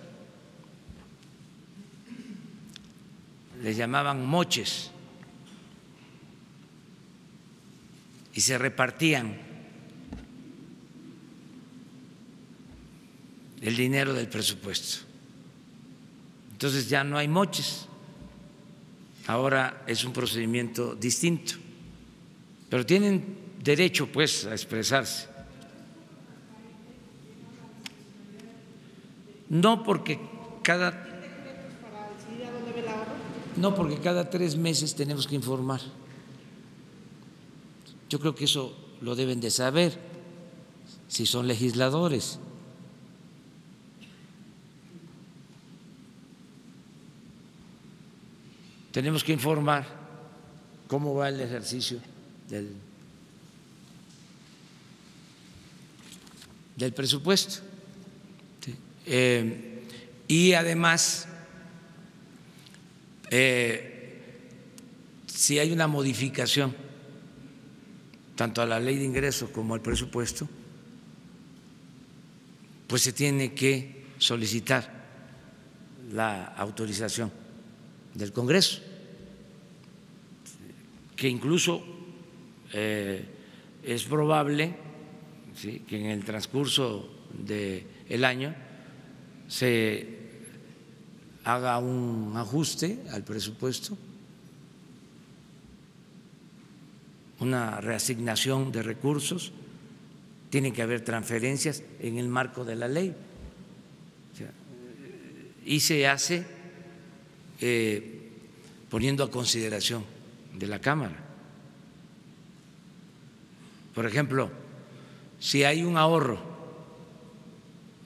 les llamaban moches, y se repartían el dinero del presupuesto. Entonces ya no hay moches, ahora es un procedimiento distinto, pero tienen derecho pues a expresarse. No porque cada 3 meses tenemos que informar. Yo creo que eso lo deben de saber si son legisladores. Tenemos que informar cómo va el ejercicio del presupuesto. ¿Sí? Y además, si hay una modificación tanto a la ley de ingresos como al presupuesto, pues se tiene que solicitar la autorización del Congreso, que incluso es probable, ¿sí?, que en el transcurso del año se haga un ajuste al presupuesto, una reasignación de recursos, tienen que haber transferencias en el marco de la ley, y se hace poniendo a consideración de la Cámara. Por ejemplo, si hay un ahorro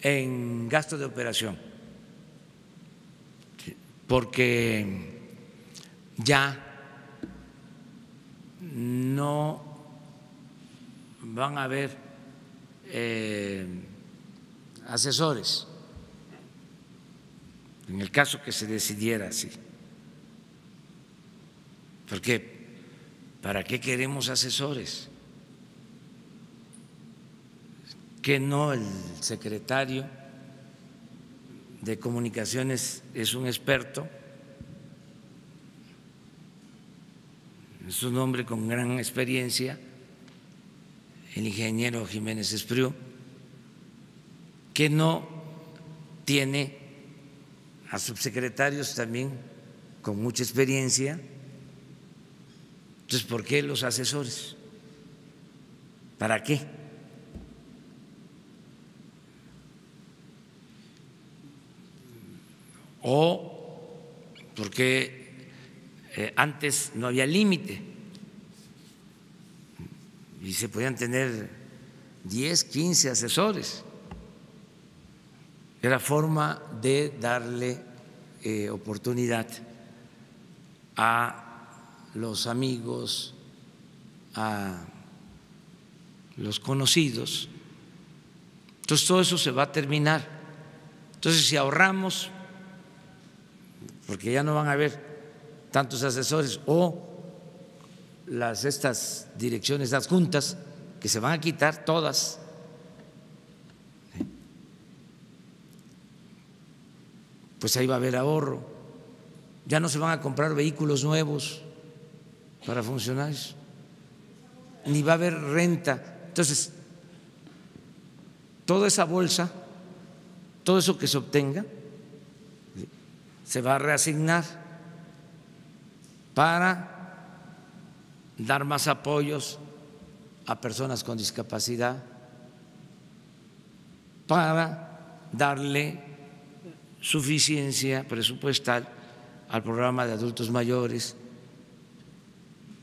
en gasto de operación, porque ya no van a haber asesores, en el caso que se decidiera así. Porque ¿para qué queremos asesores? Que no el secretario de Comunicaciones es un experto, es un hombre con gran experiencia, el ingeniero Jiménez Espriu, que no tiene a subsecretarios también con mucha experiencia. Entonces, ¿por qué los asesores? ¿Para qué? O porque antes no había límite y se podían tener 10, 15 asesores. Era forma de darle oportunidad a los amigos, a los conocidos. Entonces todo eso se va a terminar. Entonces si ahorramos, porque ya no van a haber tantos asesores, o estas direcciones adjuntas que se van a quitar todas, pues ahí va a haber ahorro. Ya no se van a comprar vehículos nuevos para funcionarios, ni va a haber renta. Entonces, toda esa bolsa, todo eso que se obtenga, se va a reasignar para dar más apoyos a personas con discapacidad, para darle suficiencia presupuestal al programa de adultos mayores,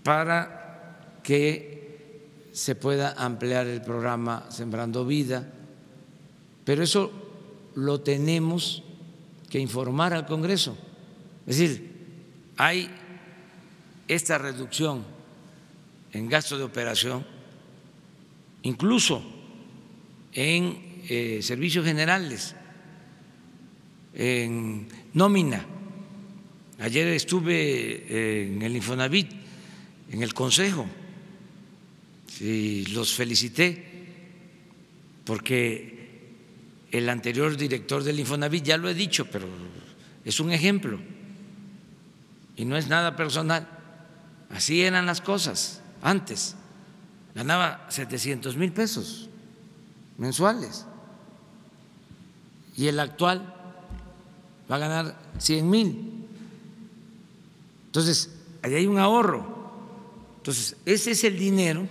para que se pueda ampliar el programa Sembrando Vida. Pero eso lo tenemos que informar al Congreso. Es decir, hay esta reducción en gasto de operación, incluso en servicios generales, en nómina. Ayer estuve en el Infonavit, en el Consejo, y los felicité porque el anterior director del Infonavit, ya lo he dicho, pero es un ejemplo y no es nada personal, así eran las cosas antes. Ganaba 700,000 pesos mensuales y el actual va a ganar 100,000. Entonces, ahí hay un ahorro. Entonces, ese es el dinero,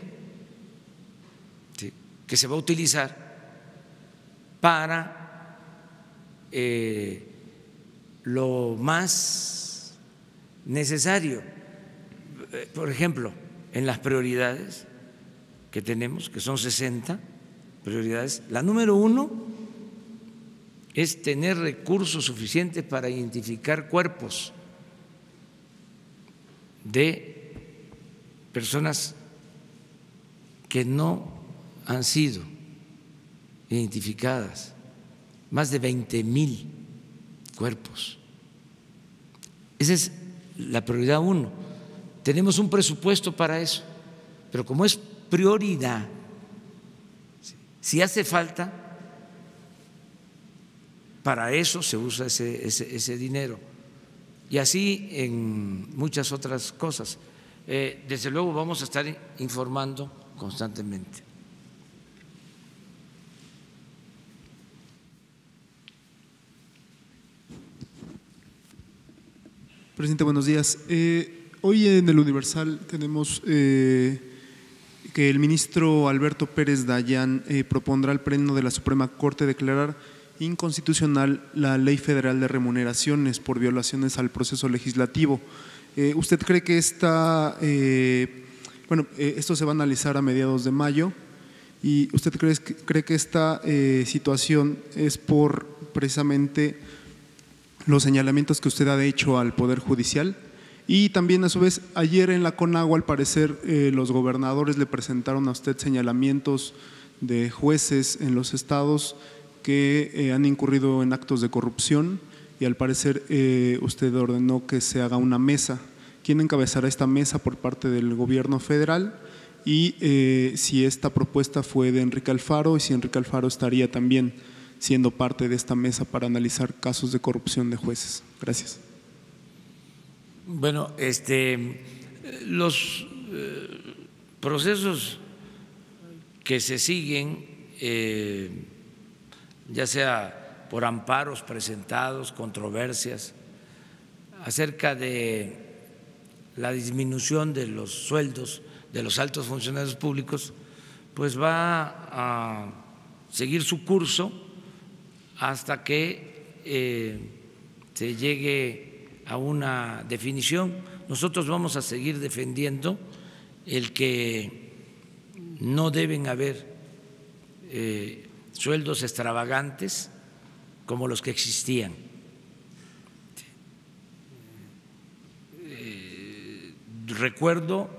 ¿sí?, que se va a utilizar para lo más necesario. Por ejemplo, en las prioridades que tenemos, que son 60 prioridades, la número 1 es tener recursos suficientes para identificar cuerpos de personas que no han sido identificadas, más de 20,000 cuerpos. Esa es la prioridad 1. Tenemos un presupuesto para eso, pero como es prioridad, si hace falta, para eso se usa ese dinero. Y así en muchas otras cosas. Desde luego vamos a estar informando constantemente. Presidente, buenos días. Hoy en el Universal tenemos que el ministro Alberto Pérez Dayán propondrá al Pleno de la Suprema Corte declarar inconstitucional la Ley Federal de Remuneraciones por violaciones al proceso legislativo. ¿Usted cree que esto se va a analizar a mediados de mayo? ¿Y usted cree que esta situación es por precisamente los señalamientos que usted ha hecho al Poder Judicial? Y también, a su vez, ayer en la CONAGUA, al parecer, los gobernadores le presentaron a usted señalamientos de jueces en los estados que han incurrido en actos de corrupción y al parecer usted ordenó que se haga una mesa. ¿Quién encabezará esta mesa por parte del gobierno federal? Y si esta propuesta fue de Enrique Alfaro y si Enrique Alfaro estaría también siendo parte de esta mesa para analizar casos de corrupción de jueces. Gracias. Bueno, los procesos que se siguen, ya sea por amparos presentados, controversias acerca de la disminución de los sueldos de los altos funcionarios públicos, pues va a seguir su curso hasta que se llegue a una definición. Nosotros vamos a seguir defendiendo el que no deben haber sueldos extravagantes como los que existían. Recuerdo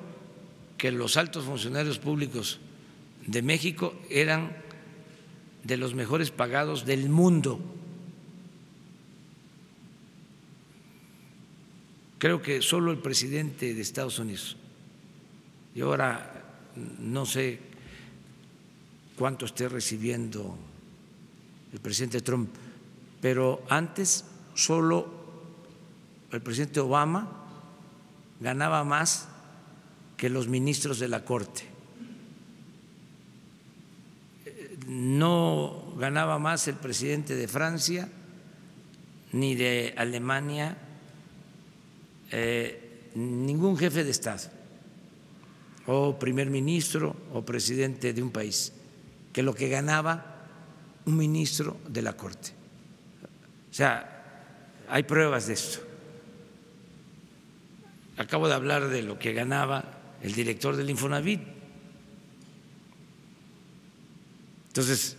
que los altos funcionarios públicos de México eran de los mejores pagados del mundo. Creo que solo el presidente de Estados Unidos. Y ahora no sé cuánto esté recibiendo el presidente Trump, pero antes solo el presidente Obama ganaba más que los ministros de la Corte. No ganaba más el presidente de Francia ni de Alemania, ningún jefe de Estado o primer ministro o presidente de un país que lo que ganaba un ministro de la Corte. O sea, hay pruebas de esto. Acabo de hablar de lo que ganaba el director del Infonavit. Entonces,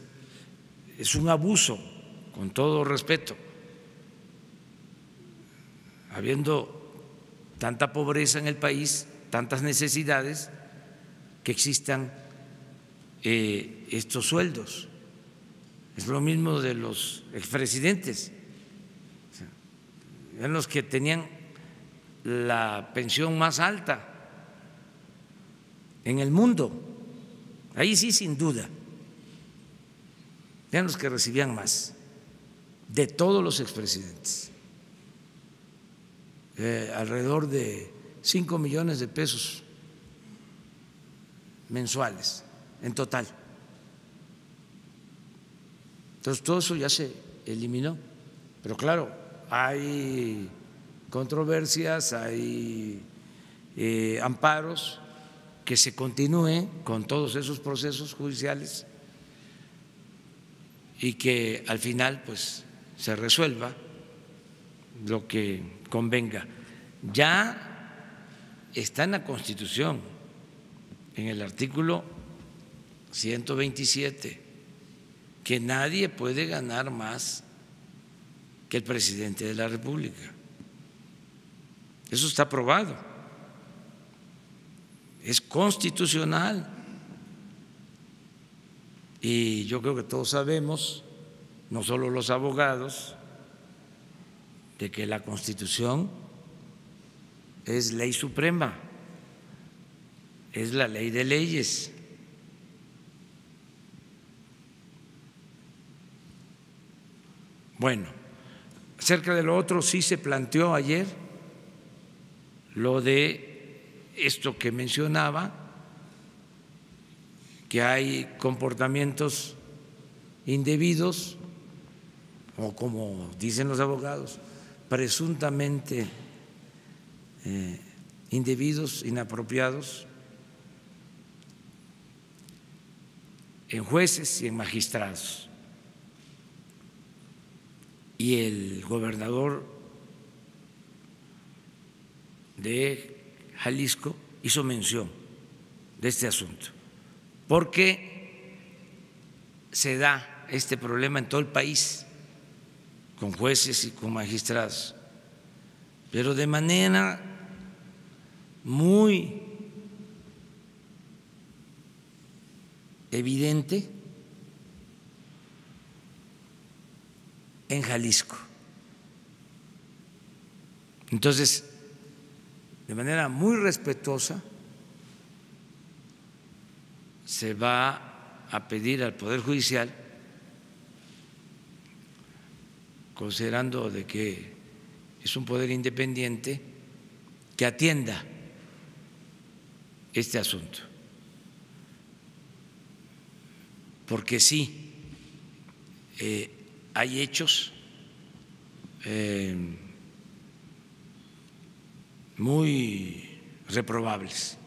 es un abuso, con todo respeto, habiendo tanta pobreza en el país, tantas necesidades, que existan estos sueldos. Es lo mismo de los expresidentes, eran los que tenían la pensión más alta en el mundo, ahí sí, sin duda, eran los que recibían más de todos los expresidentes, alrededor de 5 millones de pesos mensuales en total. Entonces todo eso ya se eliminó, pero claro, hay controversias, hay amparos, que se continúe con todos esos procesos judiciales y que al final pues se resuelva lo que convenga. Ya está en la Constitución, en el artículo 127, que nadie puede ganar más que el presidente de la República. Eso está aprobado, es constitucional. Y yo creo que todos sabemos, no solo los abogados, de que la Constitución es ley suprema, es la ley de leyes. Bueno, acerca de lo otro sí se planteó ayer lo de esto que mencionaba, que hay comportamientos indebidos o, como dicen los abogados, presuntamente indebidos, inapropiados en jueces y en magistrados. Y el gobernador de Jalisco hizo mención de este asunto, porque se da este problema en todo el país con jueces y con magistrados, pero de manera muy evidente en Jalisco. Entonces, de manera muy respetuosa, se va a pedir al Poder Judicial, considerando de que es un poder independiente, que atienda este asunto, porque sí, hay hechos muy reprobables.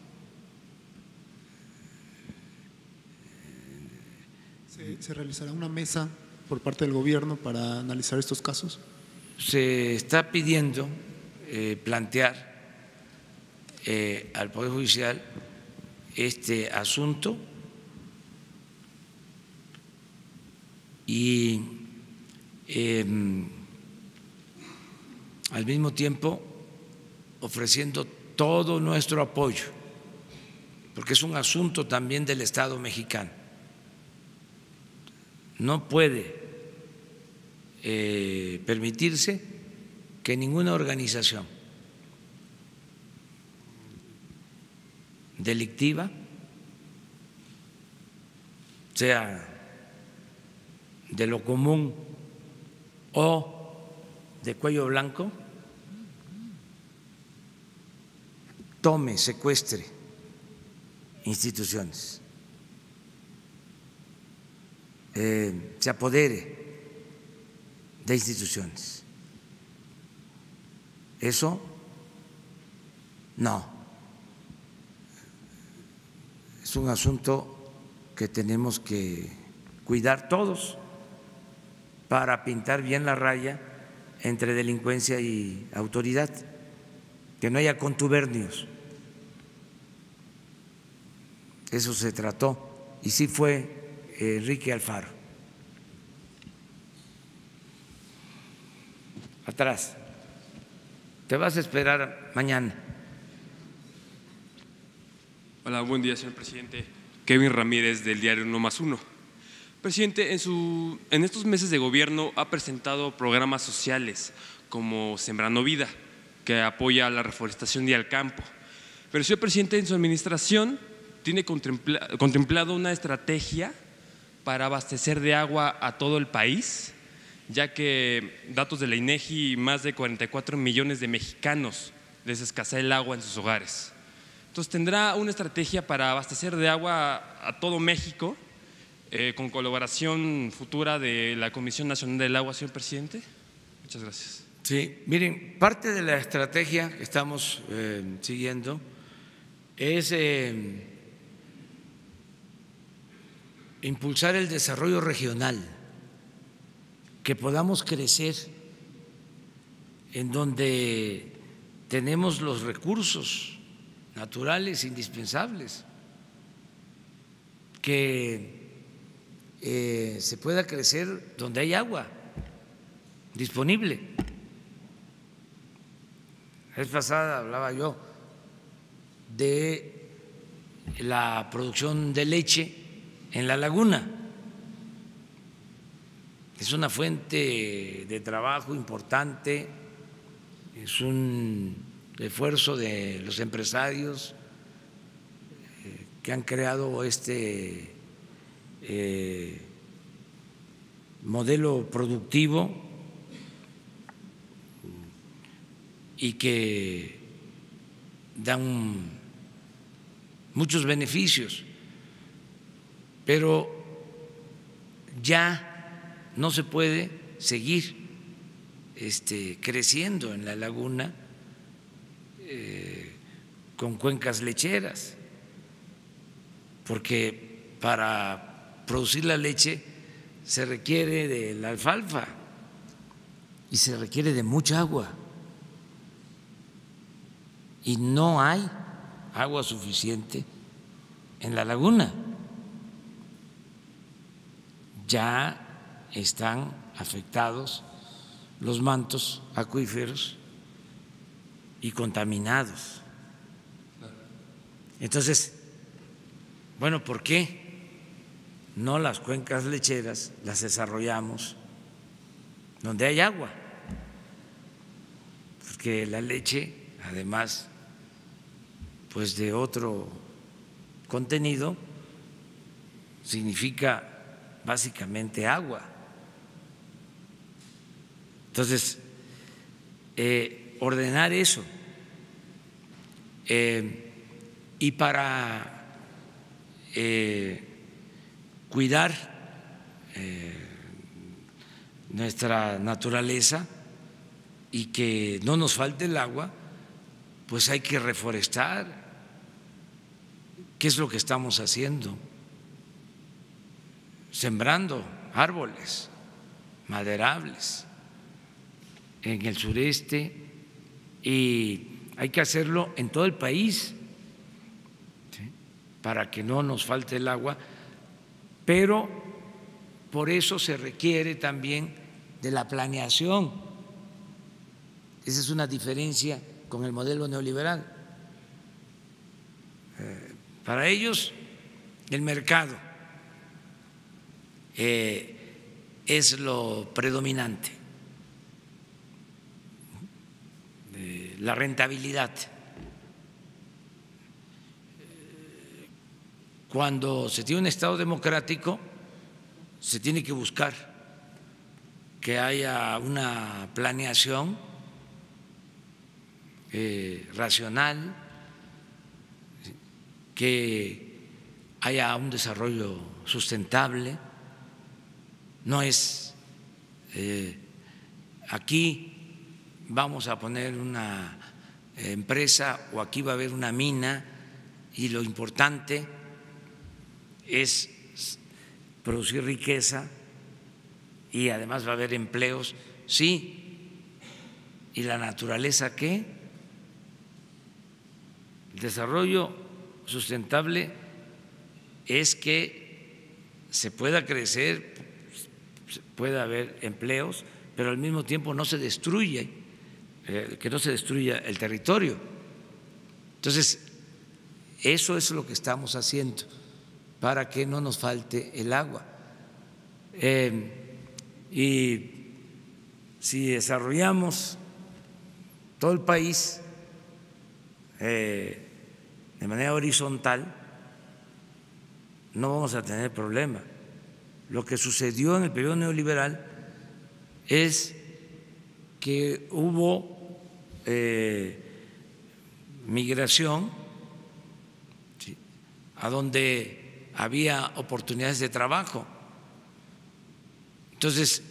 ¿Se realizará una mesa por parte del gobierno para analizar estos casos? Se está pidiendo plantear al Poder Judicial este asunto y al mismo tiempo ofreciendo todo nuestro apoyo, porque es un asunto también del Estado mexicano. No puede permitirse que ninguna organización delictiva, sea de lo común o de cuello blanco, tome, secuestre instituciones, se apodere de instituciones. Eso no. Es un asunto que tenemos que cuidar todos para pintar bien la raya entre delincuencia y autoridad, que no haya contubernios. Eso se trató y sí fue Enrique Alfaro. Atrás. Te vas a esperar mañana. Hola, buen día, señor presidente. Kevin Ramírez, del diario 1+1. Presidente, en estos meses de gobierno ha presentado programas sociales como Sembrando Vida, que apoya la reforestación y al campo. Pero, señor presidente, en su administración tiene contemplado una estrategia para abastecer de agua a todo el país, ya que datos de la INEGI, más de 44 millones de mexicanos les escasea el agua en sus hogares. Entonces, ¿tendrá una estrategia para abastecer de agua a todo México con colaboración futura de la Comisión Nacional del Agua, señor presidente? Muchas gracias. Sí, miren, parte de la estrategia que estamos siguiendo es impulsar el desarrollo regional, que podamos crecer en donde tenemos los recursos naturales indispensables, que se pueda crecer donde hay agua disponible. La vez pasada hablaba yo de la producción de leche en la laguna. Es una fuente de trabajo importante, es un esfuerzo de los empresarios que han creado este modelo productivo y que dan muchos beneficios, pero ya no se puede seguir creciendo en la laguna con cuencas lecheras, porque para producir la leche se requiere de la alfalfa y se requiere de mucha agua, y no hay agua suficiente en la laguna. Ya están afectados los mantos acuíferos y contaminados. Entonces, bueno, ¿por qué no las cuencas lecheras las desarrollamos donde hay agua? Porque la leche, además pues de otro contenido, significa básicamente agua. Entonces, ordenar eso. Y para cuidar nuestra naturaleza y que no nos falte el agua, pues hay que reforestar. ¿Qué es lo que estamos haciendo? Sembrando árboles maderables en el sureste, y hay que hacerlo en todo el país, ¿sí?, para que no nos falte el agua, pero por eso se requiere también de la planeación. Esa es una diferencia con el modelo neoliberal. Para ellos, el mercado es lo predominante, la rentabilidad. Cuando se tiene un Estado democrático, se tiene que buscar que haya una planeación racional, que haya un desarrollo sustentable. No es aquí vamos a poner una empresa o aquí va a haber una mina y lo importante es producir riqueza y además va a haber empleos. Sí, ¿y la naturaleza qué? El desarrollo sustentable es que se pueda crecer, pueda haber empleos, pero al mismo tiempo no se destruye, que no se destruya el territorio. Entonces, eso es lo que estamos haciendo para que no nos falte el agua. Y si desarrollamos todo el país de manera horizontal, no vamos a tener problema. Lo que sucedió en el periodo neoliberal es que hubo migración, ¿sí?, a donde había oportunidades de trabajo. Entonces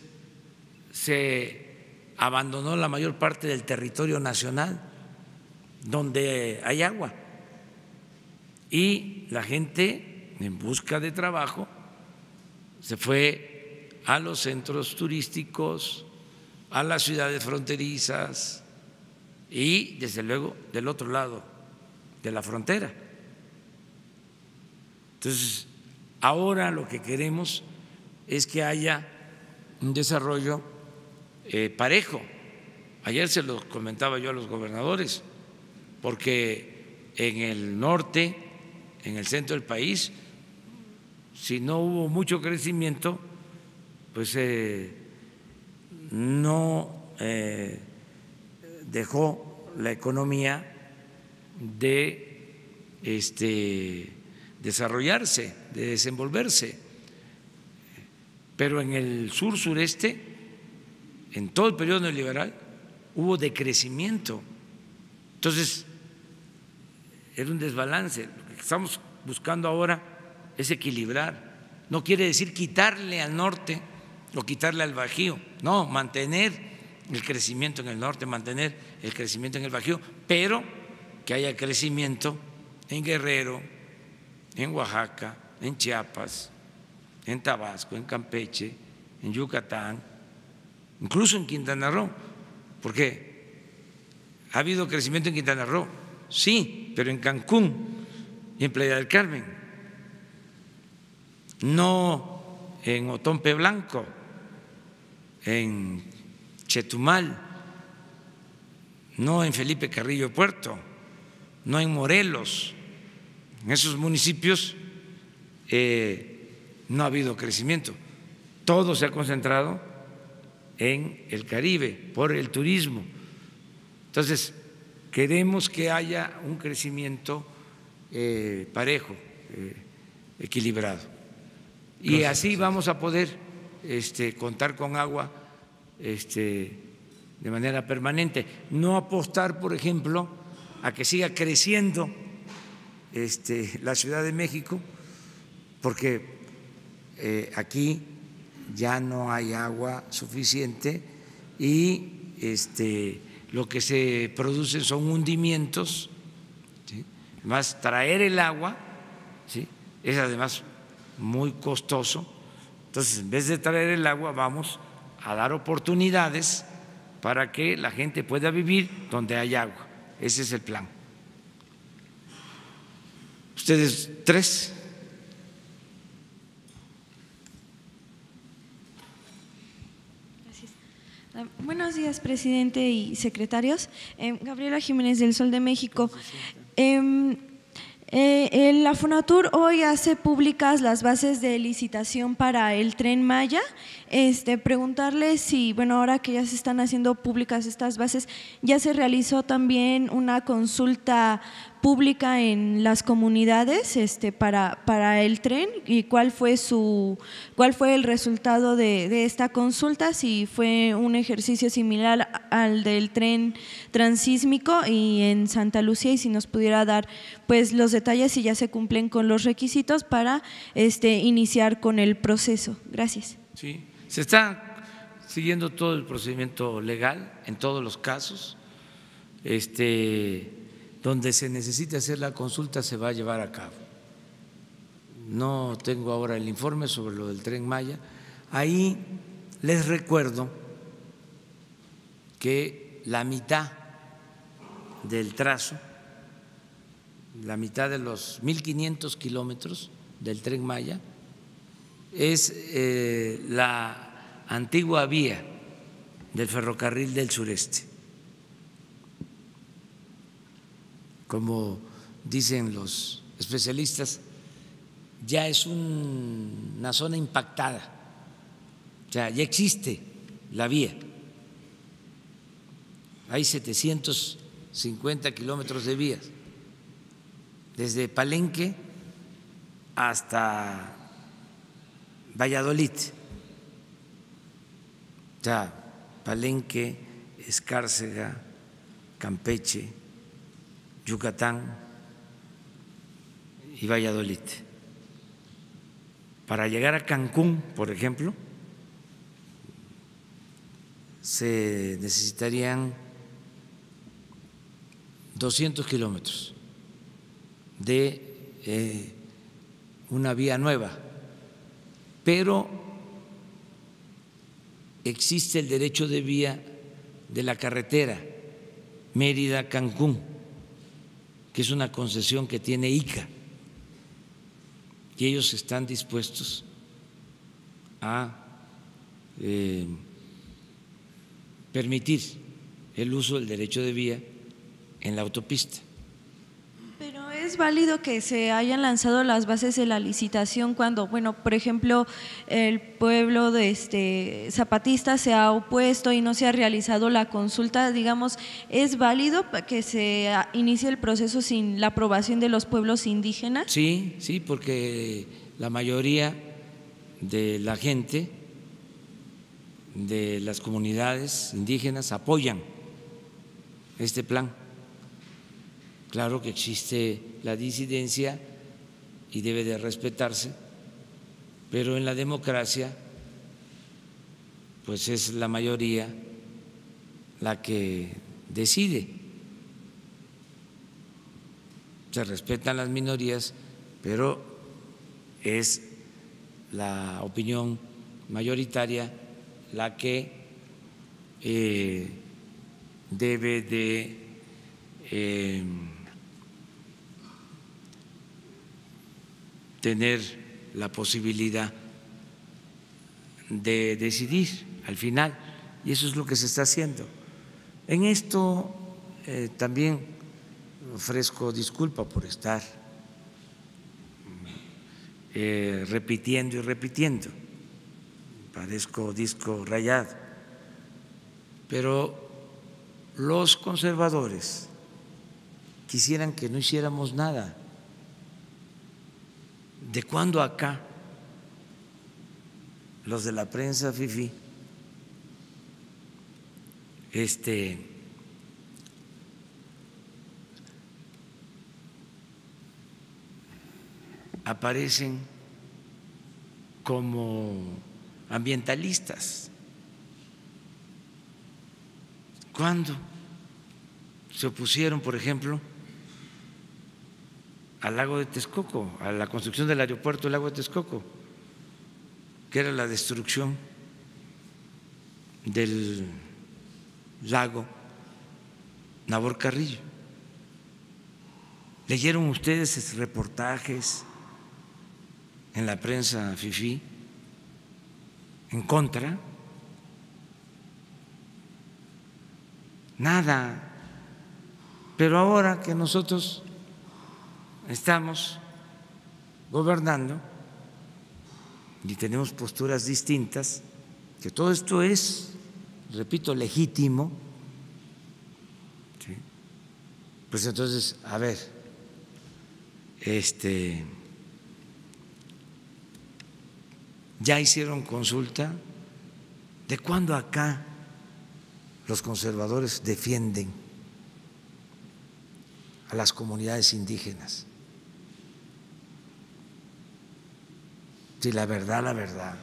se abandonó la mayor parte del territorio nacional donde hay agua y la gente en busca de trabajo se fue a los centros turísticos, a las ciudades fronterizas y desde luego del otro lado de la frontera. Entonces, ahora lo que queremos es que haya un desarrollo parejo. Ayer se lo comentaba yo a los gobernadores, porque en el norte, en el centro del país, si no hubo mucho crecimiento, pues no dejó la economía de desarrollarse, de desenvolverse. Pero en el sur sureste, en todo el periodo neoliberal, hubo decrecimiento. Entonces, era un desbalance. Lo que estamos buscando ahora es equilibrar. No quiere decir quitarle al norte o quitarle al Bajío, no, mantener el crecimiento en el norte, mantener el crecimiento en el Bajío, pero que haya crecimiento en Guerrero, en Oaxaca, en Chiapas, en Tabasco, en Campeche, en Yucatán, incluso en Quintana Roo, porque ha habido crecimiento en Quintana Roo, sí, pero en Cancún y en Playa del Carmen, no en Otompe Blanco, en Chetumal, no en Felipe Carrillo Puerto, no en Morelos. En esos municipios no ha habido crecimiento. Todo se ha concentrado en el Caribe por el turismo. Entonces, queremos que haya un crecimiento parejo, equilibrado. Y así vamos a poder contar con agua de manera permanente. No apostar, por ejemplo, a que siga creciendo la Ciudad de México, porque aquí ya no hay agua suficiente y lo que se producen son hundimientos, ¿sí? Además, traer el agua, ¿sí?, es además muy costoso. Entonces, en vez de traer el agua, vamos a dar oportunidades para que la gente pueda vivir donde hay agua. Ese es el plan. Ustedes tres. Buenos días, presidente y secretarios. Gabriela Jiménez del Sol de México. La Fonatur hoy hace públicas las bases de licitación para el Tren Maya. Preguntarle si, bueno, ahora que ya se están haciendo públicas estas bases, ya se realizó también una consulta pública en las comunidades para el tren y cuál fue el resultado de esta consulta, si fue un ejercicio similar al del tren transísmico y en Santa Lucía, y si nos pudiera dar pues los detalles si ya se cumplen con los requisitos para iniciar con el proceso. Gracias. Sí, se está siguiendo todo el procedimiento legal en todos los casos. Donde se necesite hacer la consulta se va a llevar a cabo. No tengo ahora el informe sobre lo del Tren Maya. Ahí les recuerdo que la mitad del trazo, la mitad de los 1.500 kilómetros del Tren Maya es la antigua vía del ferrocarril del sureste. Como dicen los especialistas, ya es una zona impactada, o sea, ya existe la vía. Hay 750 kilómetros de vías, desde Palenque hasta Valladolid, o sea, Palenque, Escárcega, Campeche, Yucatán y Valladolid. Para llegar a Cancún, por ejemplo, se necesitarían 200 kilómetros de una vía nueva, pero existe el derecho de vía de la carretera Mérida-Cancún, que es una concesión que tiene ICA, y ellos están dispuestos a permitir el uso del derecho de vía en la autopista. Pero es válido que se hayan lanzado las bases de la licitación cuando, bueno, por ejemplo, el pueblo de zapatista se ha opuesto y no se ha realizado la consulta, digamos, ¿es válido que se inicie el proceso sin la aprobación de los pueblos indígenas? Sí, sí, porque la mayoría de la gente de las comunidades indígenas apoyan este plan. Claro que existe la disidencia y debe de respetarse, pero en la democracia pues es la mayoría la que decide. Se respetan las minorías, pero es la opinión mayoritaria la que debe de tener la posibilidad de decidir al final, y eso es lo que se está haciendo. En esto también ofrezco disculpa por estar repitiendo y repitiendo, parezco disco rayado, pero los conservadores quisieran que no hiciéramos nada. ¿De cuándo acá los de la prensa fifí aparecen como ambientalistas? ¿Cuándo se opusieron, por ejemplo, al lago de Texcoco, a la construcción del aeropuerto del lago de Texcoco, que era la destrucción del lago Nabor Carrillo? ¿Leyeron ustedes reportajes en la prensa fifí en contra nada. Pero ahora que nosotros estamos gobernando y tenemos posturas distintas, que todo esto es, repito, legítimo, ¿sí? Pues entonces, a ver, ya hicieron consulta. ¿De cuándo acá los conservadores defienden a las comunidades indígenas? Si la verdad,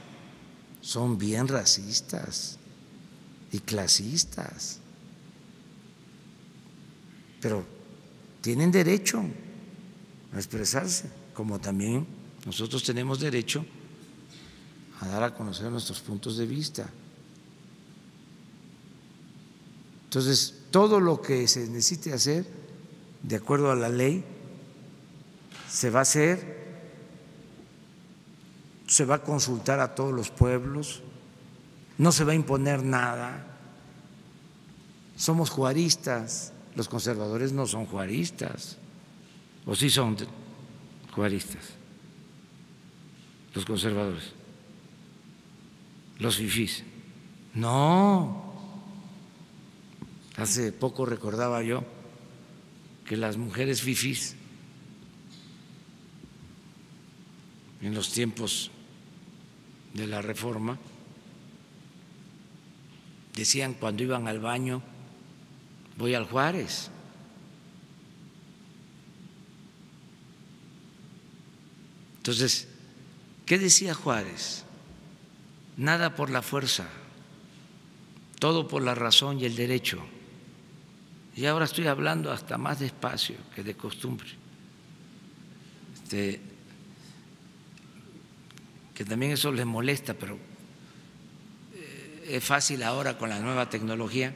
son bien racistas y clasistas, pero tienen derecho a expresarse, como también nosotros tenemos derecho a dar a conocer nuestros puntos de vista. Entonces, todo lo que se necesite hacer, de acuerdo a la ley, se va a hacer, se va a consultar a todos los pueblos, no se va a imponer nada. Somos juaristas, los conservadores no son juaristas, o sí son juaristas, los conservadores, los fifís. No. Hace poco recordaba yo que las mujeres fifís en los tiempos de la Reforma decían cuando iban al baño: voy al Juárez. Entonces, ¿qué decía Juárez? Nada por la fuerza, todo por la razón y el derecho. Y ahora estoy hablando hasta más despacio que de costumbre, que también eso les molesta, pero es fácil ahora con la nueva tecnología,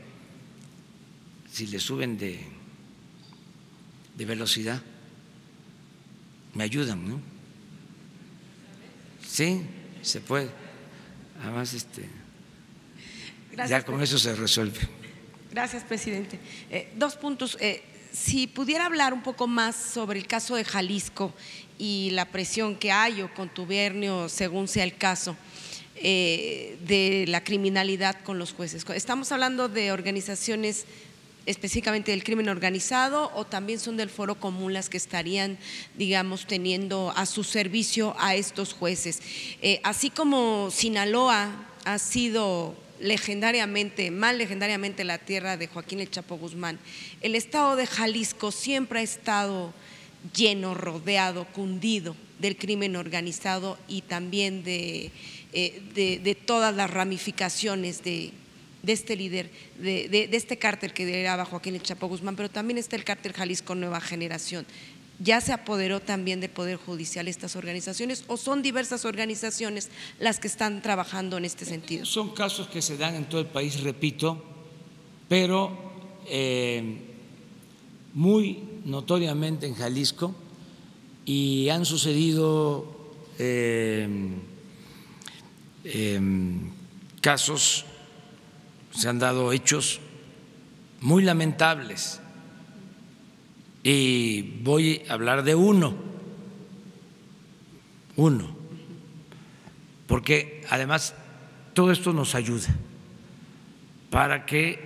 si le suben de velocidad, me ayudan, ¿no? Sí, se puede. Además, ya con eso se resuelve. Gracias, presidente. Dos puntos. Si pudiera hablar un poco más sobre el caso de Jalisco y la presión que hay o contubernio, según sea el caso, de la criminalidad con los jueces. ¿Estamos hablando de organizaciones específicamente del crimen organizado o también son del Foro Común las que estarían, digamos, teniendo a su servicio a estos jueces? Así como Sinaloa ha sido más legendariamente la tierra de Joaquín El Chapo Guzmán, el estado de Jalisco siempre ha estado lleno, rodeado, cundido del crimen organizado y también de todas las ramificaciones de este líder, de este cártel que lideraba Joaquín El Chapo Guzmán, pero también está el cártel Jalisco Nueva Generación. ¿Ya se apoderó también del Poder Judicial estas organizaciones o son diversas organizaciones las que están trabajando en este sentido? Son casos que se dan en todo el país, repito, pero muy notoriamente en Jalisco, y han sucedido casos, se han dado hechos muy lamentables. Y voy a hablar de uno, porque además todo esto nos ayuda para que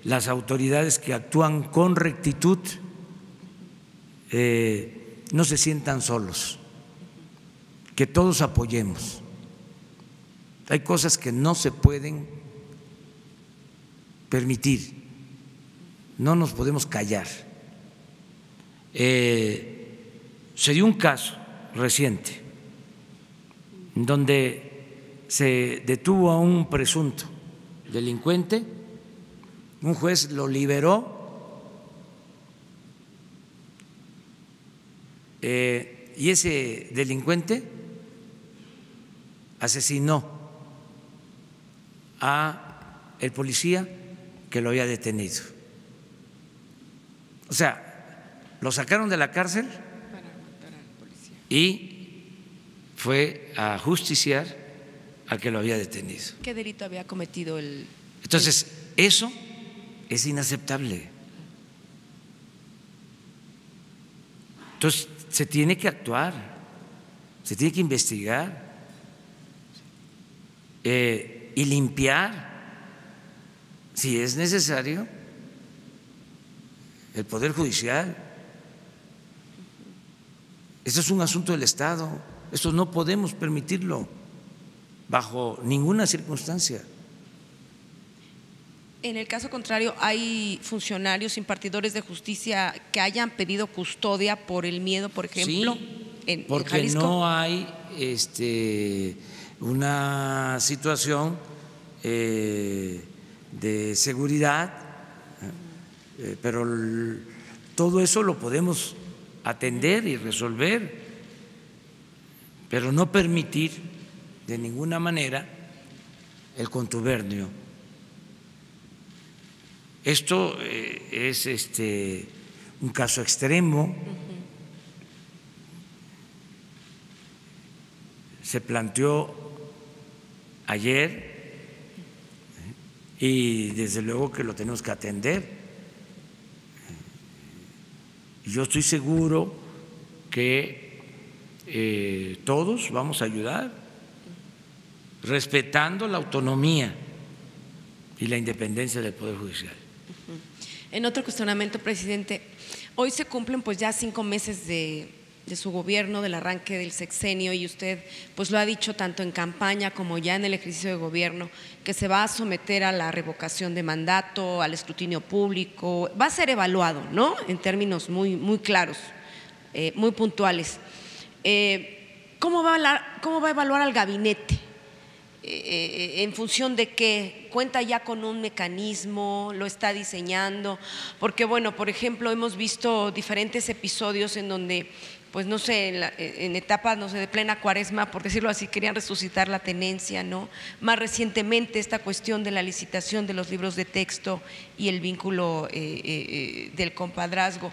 las autoridades que actúan con rectitud no se sientan solos, que todos apoyemos. Hay cosas que no se pueden permitir. No nos podemos callar. Se dio un caso reciente donde se detuvo a un presunto delincuente, un juez lo liberó y ese delincuente asesinó a el policía que lo había detenido. O sea, lo sacaron de la cárcel y fue a justiciar al que lo había detenido. ¿Qué delito había cometido el? Entonces, eso es inaceptable. Entonces, se tiene que actuar, se tiene que investigar y limpiar, si es necesario, el Poder Judicial. Esto es un asunto del Estado, esto no podemos permitirlo bajo ninguna circunstancia. En el caso contrario, ¿hay funcionarios impartidores de justicia que hayan pedido custodia por el miedo, por ejemplo, en Jalisco? Porque no hay una situación de seguridad, pero todo eso lo podemos atender y resolver, pero no permitir de ninguna manera el contubernio. Esto es un caso extremo. Se planteó ayer y desde luego que lo tenemos que atender. Yo estoy seguro que todos vamos a ayudar, respetando la autonomía y la independencia del Poder Judicial. En otro cuestionamiento, presidente, hoy se cumplen pues ya 5 meses de su gobierno, del arranque del sexenio, y usted pues lo ha dicho tanto en campaña como ya en el ejercicio de gobierno, que se va a someter a la revocación de mandato, al escrutinio público, va a ser evaluado, ¿no? En términos muy claros, muy puntuales. ¿Cómo va a evaluar al gabinete? ¿En función de qué? ¿Cuenta ya con un mecanismo? ¿Lo está diseñando? Porque bueno, por ejemplo, hemos visto diferentes episodios en donde, pues no sé, en etapas, no sé, de plena cuaresma, por decirlo así, querían resucitar la tenencia, ¿no? Más recientemente esta cuestión de la licitación de los libros de texto y el vínculo del compadrazgo.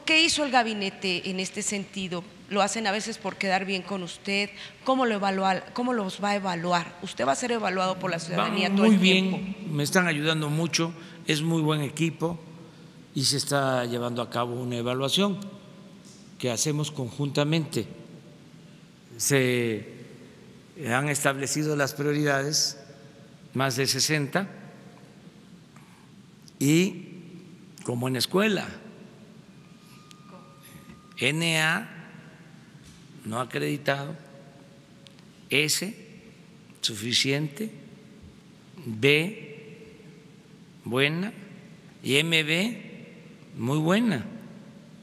¿Qué hizo el gabinete en este sentido? ¿Lo hacen a veces por quedar bien con usted? ¿Cómo los va a evaluar? ¿Usted va a ser evaluado por la ciudadanía todo el tiempo? Muy bien, me están ayudando mucho, es muy buen equipo y se está llevando a cabo una evaluación que hacemos conjuntamente. Se han establecido las prioridades, más de 60, y como en escuela, NA no acreditado, S suficiente, B buena y MB muy buena.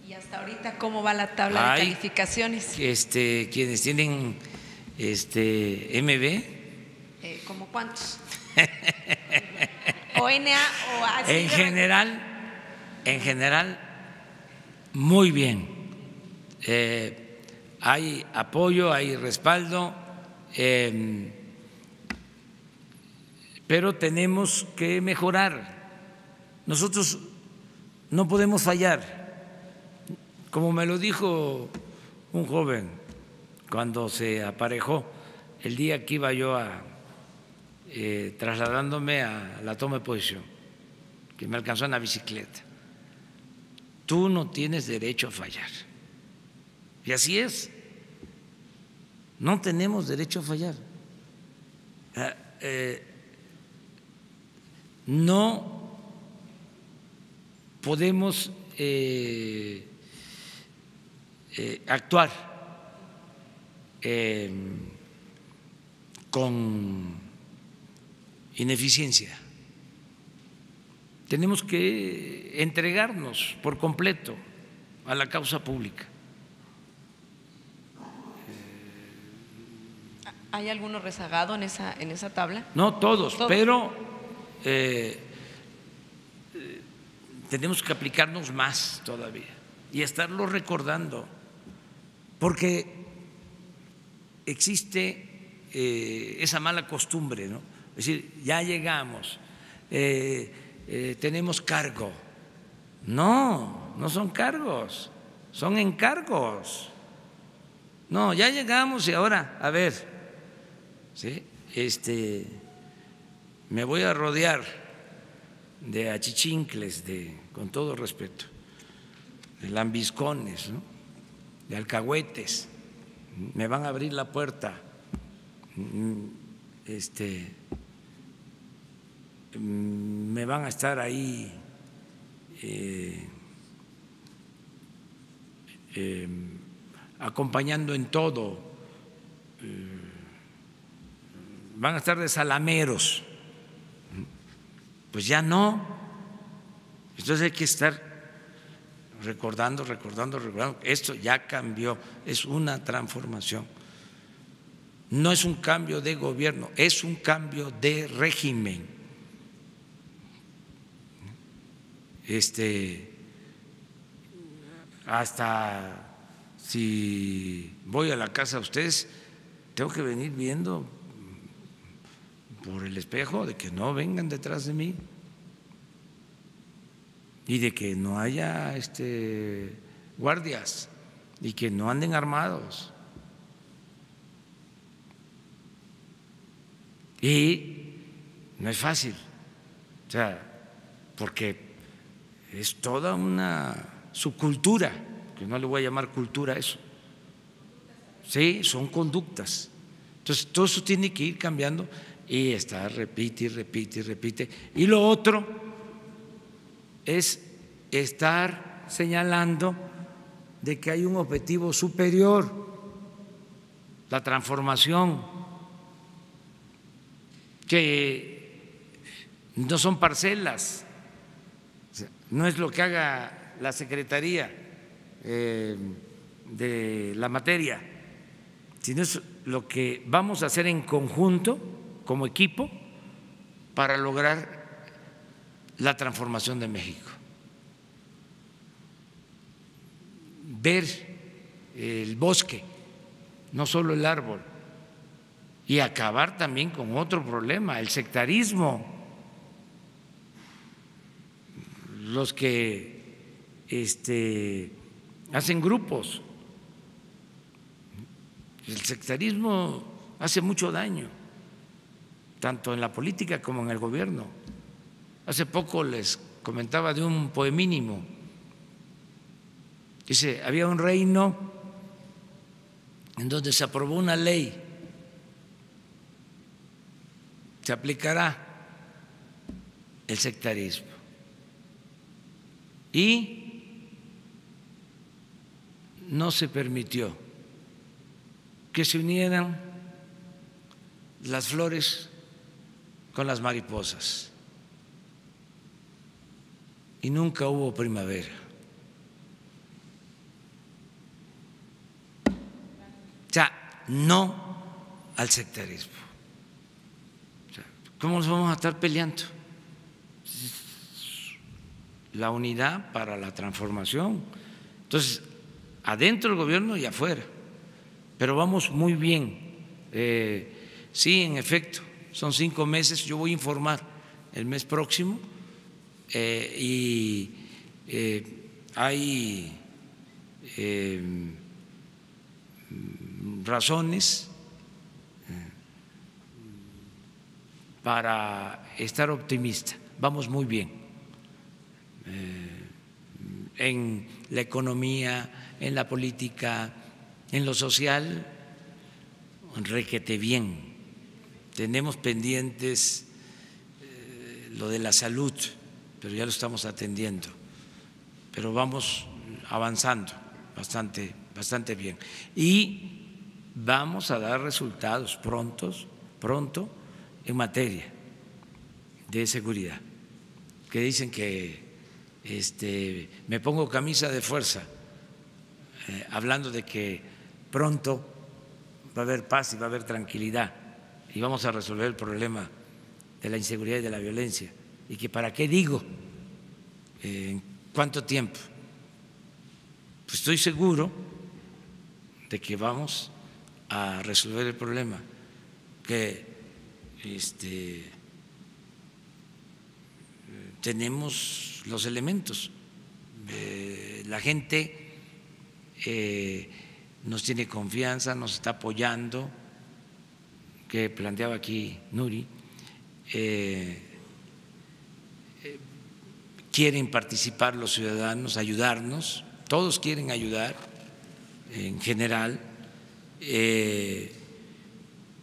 ¿Y hasta ahorita cómo va la tabla de calificaciones? Quienes tienen MB. ¿Cómo cuántos? ¿O NA o A? En general, muy bien. Hay apoyo, hay respaldo, pero tenemos que mejorar. Nosotros no podemos fallar. Como me lo dijo un joven cuando se aparejó el día que iba yo trasladándome a la toma de posición, que me alcanzó en la bicicleta: tú no tienes derecho a fallar. Y así es, no tenemos derecho a fallar. No podemos actuar con ineficiencia. Tenemos que entregarnos por completo a la causa pública. ¿Hay alguno rezagado en esa tabla? No todos, pero tenemos que aplicarnos más todavía y estarlo recordando, porque existe esa mala costumbre, ¿no? Es decir, ya llegamos, tenemos cargo. No, no son cargos, son encargos. No, ya llegamos y ahora, a ver, ¿sí? me voy a rodear de achichincles, con todo respeto, de lambiscones, ¿no?, de alcahuetes, me van a abrir la puerta, me van a estar ahí acompañando en todo, van a estar de salameros, pues ya no. Entonces hay que estar recordando, esto ya cambió, es una transformación. No es un cambio de gobierno, es un cambio de régimen. Hasta si voy a la casa de ustedes, tengo que venir viendo por el espejo de que no vengan detrás de mí y de que no haya guardias y que no anden armados. Y no es fácil, o sea, porque es toda una subcultura, que no le voy a llamar cultura a eso. Sí, son conductas. Entonces, todo eso tiene que ir cambiando y está, repite. Y lo otro es estar señalando de que hay un objetivo superior, la transformación, que no son parcelas, no es lo que haga la Secretaría de la materia, sino es lo que vamos a hacer en conjunto, como equipo, para lograr la transformación de México. Ver el bosque, no solo el árbol, y acabar también con otro problema, el sectarismo. Los que hacen grupos. El sectarismo hace mucho daño, tanto en la política como en el gobierno. Hace poco les comentaba de un poemínimo. Dice, había un reino en donde se aprobó una ley, se aplicará el sectarismo. Y no se permitió que se unieran las flores con las mariposas. Y nunca hubo primavera. O sea, no al sectarismo. O sea, ¿cómo nos vamos a estar peleando? La unidad para la transformación. Entonces, adentro del gobierno y afuera. Pero vamos muy bien. Sí, en efecto, son 5 meses. Yo voy a informar el mes próximo y hay razones para estar optimista. Vamos muy bien. En la economía, en la política, en lo social, requete bien. Tenemos pendientes lo de la salud, pero ya lo estamos atendiendo. Pero vamos avanzando bastante bien. Y vamos a dar resultados pronto en materia de seguridad. Que dicen que me pongo camisa de fuerza, hablando de que pronto va a haber paz y va a haber tranquilidad y vamos a resolver el problema de la inseguridad y de la violencia. Y que para qué digo, en cuánto tiempo. Pues estoy seguro de que vamos a resolver el problema, que tenemos los elementos. La gente nos tiene confianza, nos está apoyando, que planteaba aquí Nuri, quieren participar los ciudadanos, ayudarnos, todos quieren ayudar en general,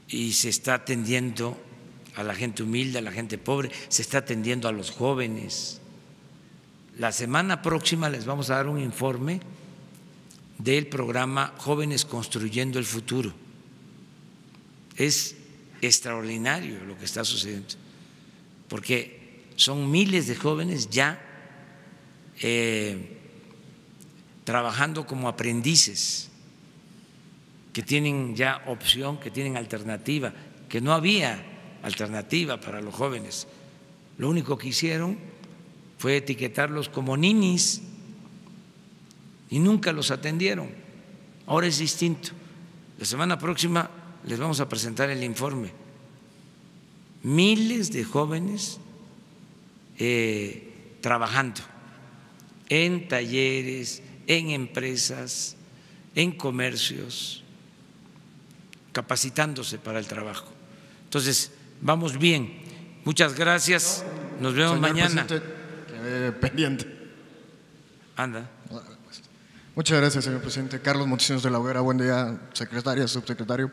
y se está atendiendo a la gente humilde, a la gente pobre, se está atendiendo a los jóvenes. La semana próxima les vamos a dar un informe del programa Jóvenes Construyendo el Futuro. Es extraordinario lo que está sucediendo, porque son miles de jóvenes ya trabajando como aprendices, que tienen ya opción, que tienen alternativa, que no había alternativa para los jóvenes. Lo único que hicieron fue etiquetarlos como ninis y nunca los atendieron. Ahora es distinto. La semana próxima les vamos a presentar el informe. Miles de jóvenes trabajando en talleres, en empresas, en comercios, capacitándose para el trabajo. Entonces, vamos bien. Muchas gracias. Nos vemos mañana. Pendiente. Anda. Muchas gracias, señor presidente. Carlos Montesinos de la Hoguera. Buen día, secretaria, subsecretario.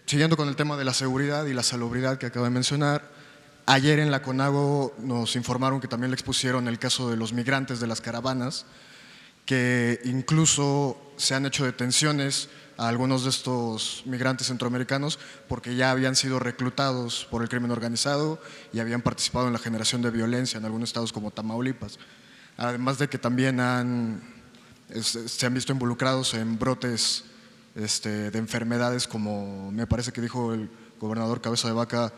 Siguiendo con el tema de la seguridad y la salubridad que acaba de mencionar, ayer en la CONAGO nos informaron que también le expusieron el caso de los migrantes de las caravanas, que incluso se han hecho detenciones a algunos de estos migrantes centroamericanos porque ya habían sido reclutados por el crimen organizado y habían participado en la generación de violencia en algunos estados como Tamaulipas. Además de que también se han visto involucrados en brotes de enfermedades como me parece que dijo el gobernador Cabeza de Vaca,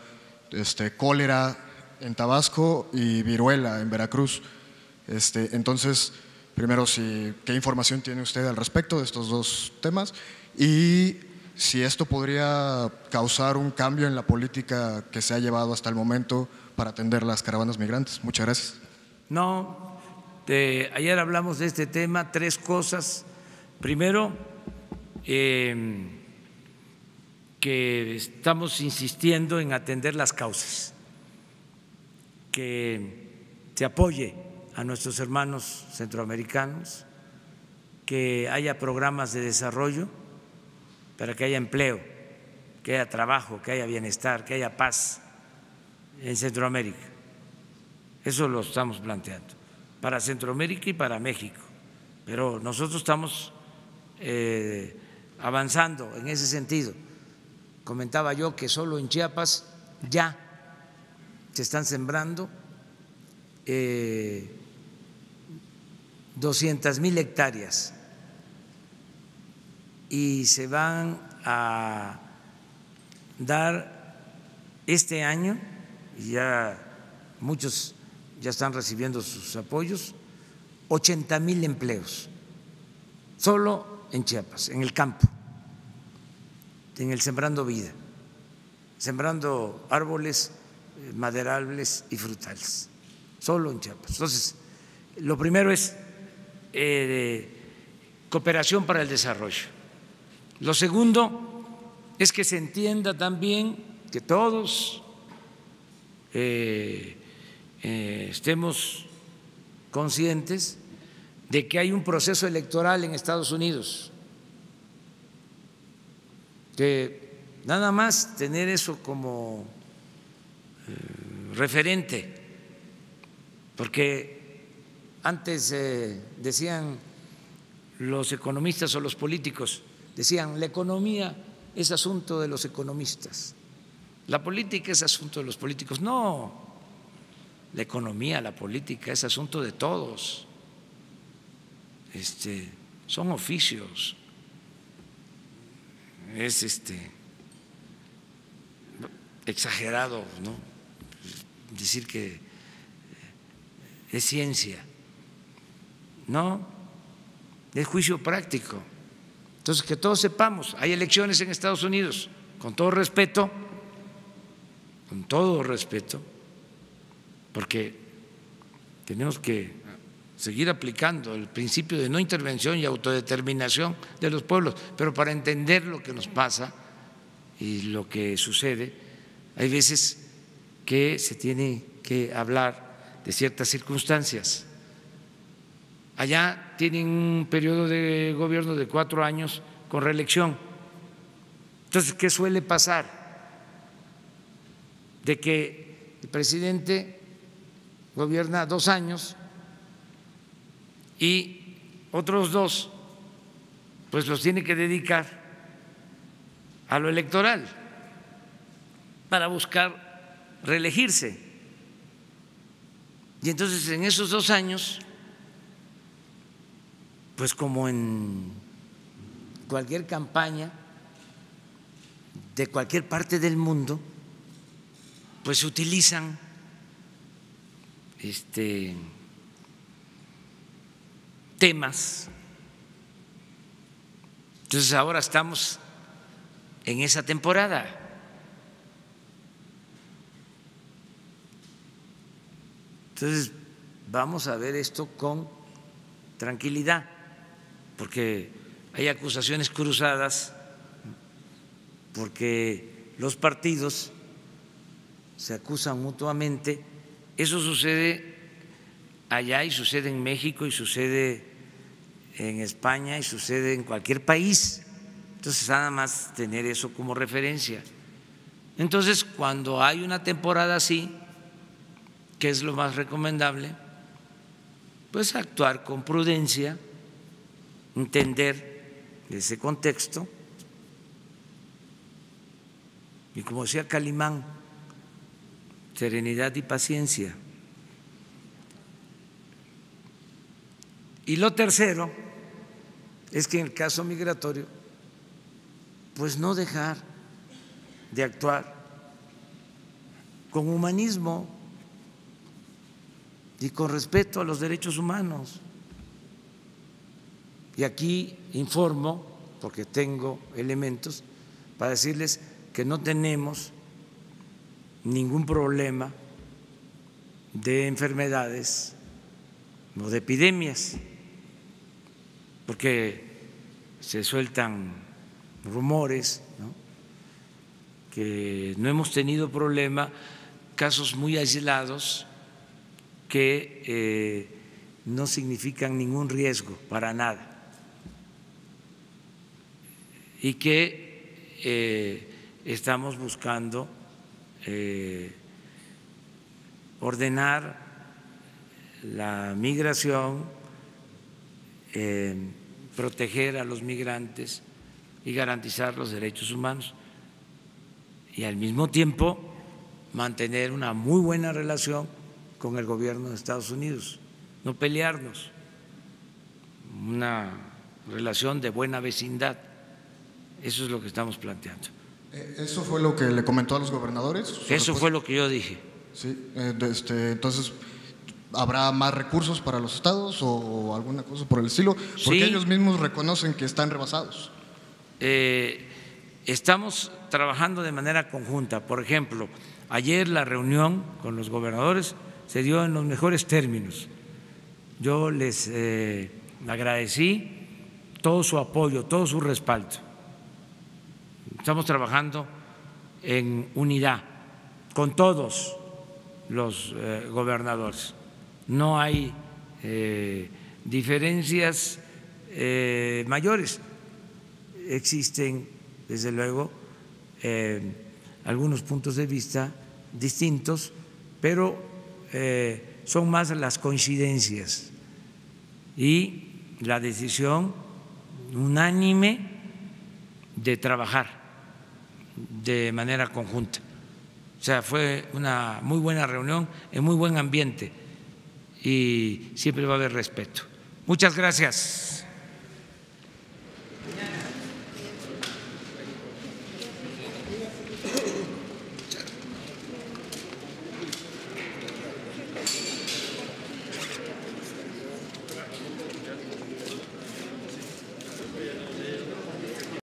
cólera en Tabasco y viruela en Veracruz. Entonces, primero, ¿qué información tiene usted al respecto de estos dos temas? Y si esto podría causar un cambio en la política que se ha llevado hasta el momento para atender las caravanas migrantes. Muchas gracias. No, ayer hablamos de este tema, 3 cosas. Primero, que estamos insistiendo en atender las causas, que se apoye a nuestros hermanos centroamericanos, que haya programas de desarrollo para que haya empleo, que haya trabajo, que haya bienestar, que haya paz en Centroamérica. Eso lo estamos planteando para Centroamérica y para México, pero nosotros estamos avanzando en ese sentido. Comentaba yo que solo en Chiapas ya se están sembrando 200,000 hectáreas y se van a dar este año, y ya muchos ya están recibiendo sus apoyos, 80,000 empleos, solo en Chiapas, en el campo, en el Sembrando Vida, sembrando árboles maderables y frutales, solo en Chiapas. Entonces, lo primero es cooperación para el desarrollo. Lo segundo es que se entienda también que todos estemos conscientes de que hay un proceso electoral en Estados Unidos, que nada más tener eso como referente, porque antes decían los economistas o los políticos, decían la economía es asunto de los economistas, la política es asunto de los políticos. No, la economía, la política es asunto de todos, son oficios, es exagerado, ¿no?, decir que es ciencia. No, es juicio práctico. Entonces, que todos sepamos, hay elecciones en Estados Unidos, con todo respeto, porque tenemos que seguir aplicando el principio de no intervención y autodeterminación de los pueblos, pero para entender lo que nos pasa y lo que sucede hay veces que se tiene que hablar de ciertas circunstancias. Allá tienen un periodo de gobierno de 4 años con reelección. Entonces, ¿qué suele pasar? De que el presidente gobierna 2 años y otros 2 pues los tiene que dedicar a lo electoral para buscar reelegirse. Y entonces en esos 2 años, pues como en cualquier campaña de cualquier parte del mundo, pues se utilizan temas. Entonces ahora estamos en esa temporada. Entonces vamos a ver esto con tranquilidad, porque hay acusaciones cruzadas, porque los partidos se acusan mutuamente. Eso sucede allá y sucede en México y sucede en España y sucede en cualquier país. Entonces, nada más tener eso como referencia. Entonces, cuando hay una temporada así, ¿qué es lo más recomendable? Pues actuar con prudencia, entender ese contexto. Y como decía Calimán, serenidad y paciencia. Y lo tercero es que en el caso migratorio, pues no dejar de actuar con humanismo y con respeto a los derechos humanos. Y aquí informo, porque tengo elementos para decirles que no tenemos ningún problema de enfermedades o de epidemias, porque se sueltan rumores, ¿no?, que no hemos tenido problema, casos muy aislados que no significan ningún riesgo para nada y que estamos buscando ordenar la migración, proteger a los migrantes y garantizar los derechos humanos, y al mismo tiempo mantener una muy buena relación con el gobierno de Estados Unidos, no pelearnos, una relación de buena vecindad. Eso es lo que estamos planteando. ¿Eso fue lo que le comentó a los gobernadores? Eso fue lo que yo dije. Sí, entonces, ¿habrá más recursos para los estados o alguna cosa por el estilo? Porque sí, ellos mismos reconocen que están rebasados. Estamos trabajando de manera conjunta. Por ejemplo, ayer la reunión con los gobernadores se dio en los mejores términos. Yo les agradecí todo su apoyo, todo su respaldo. Estamos trabajando en unidad con todos los gobernadores. No hay diferencias mayores. Existen, desde luego, algunos puntos de vista distintos, pero son más las coincidencias y la decisión unánime de trabajar de manera conjunta. O sea, fue una muy buena reunión, en muy buen ambiente, y siempre va a haber respeto. Muchas gracias.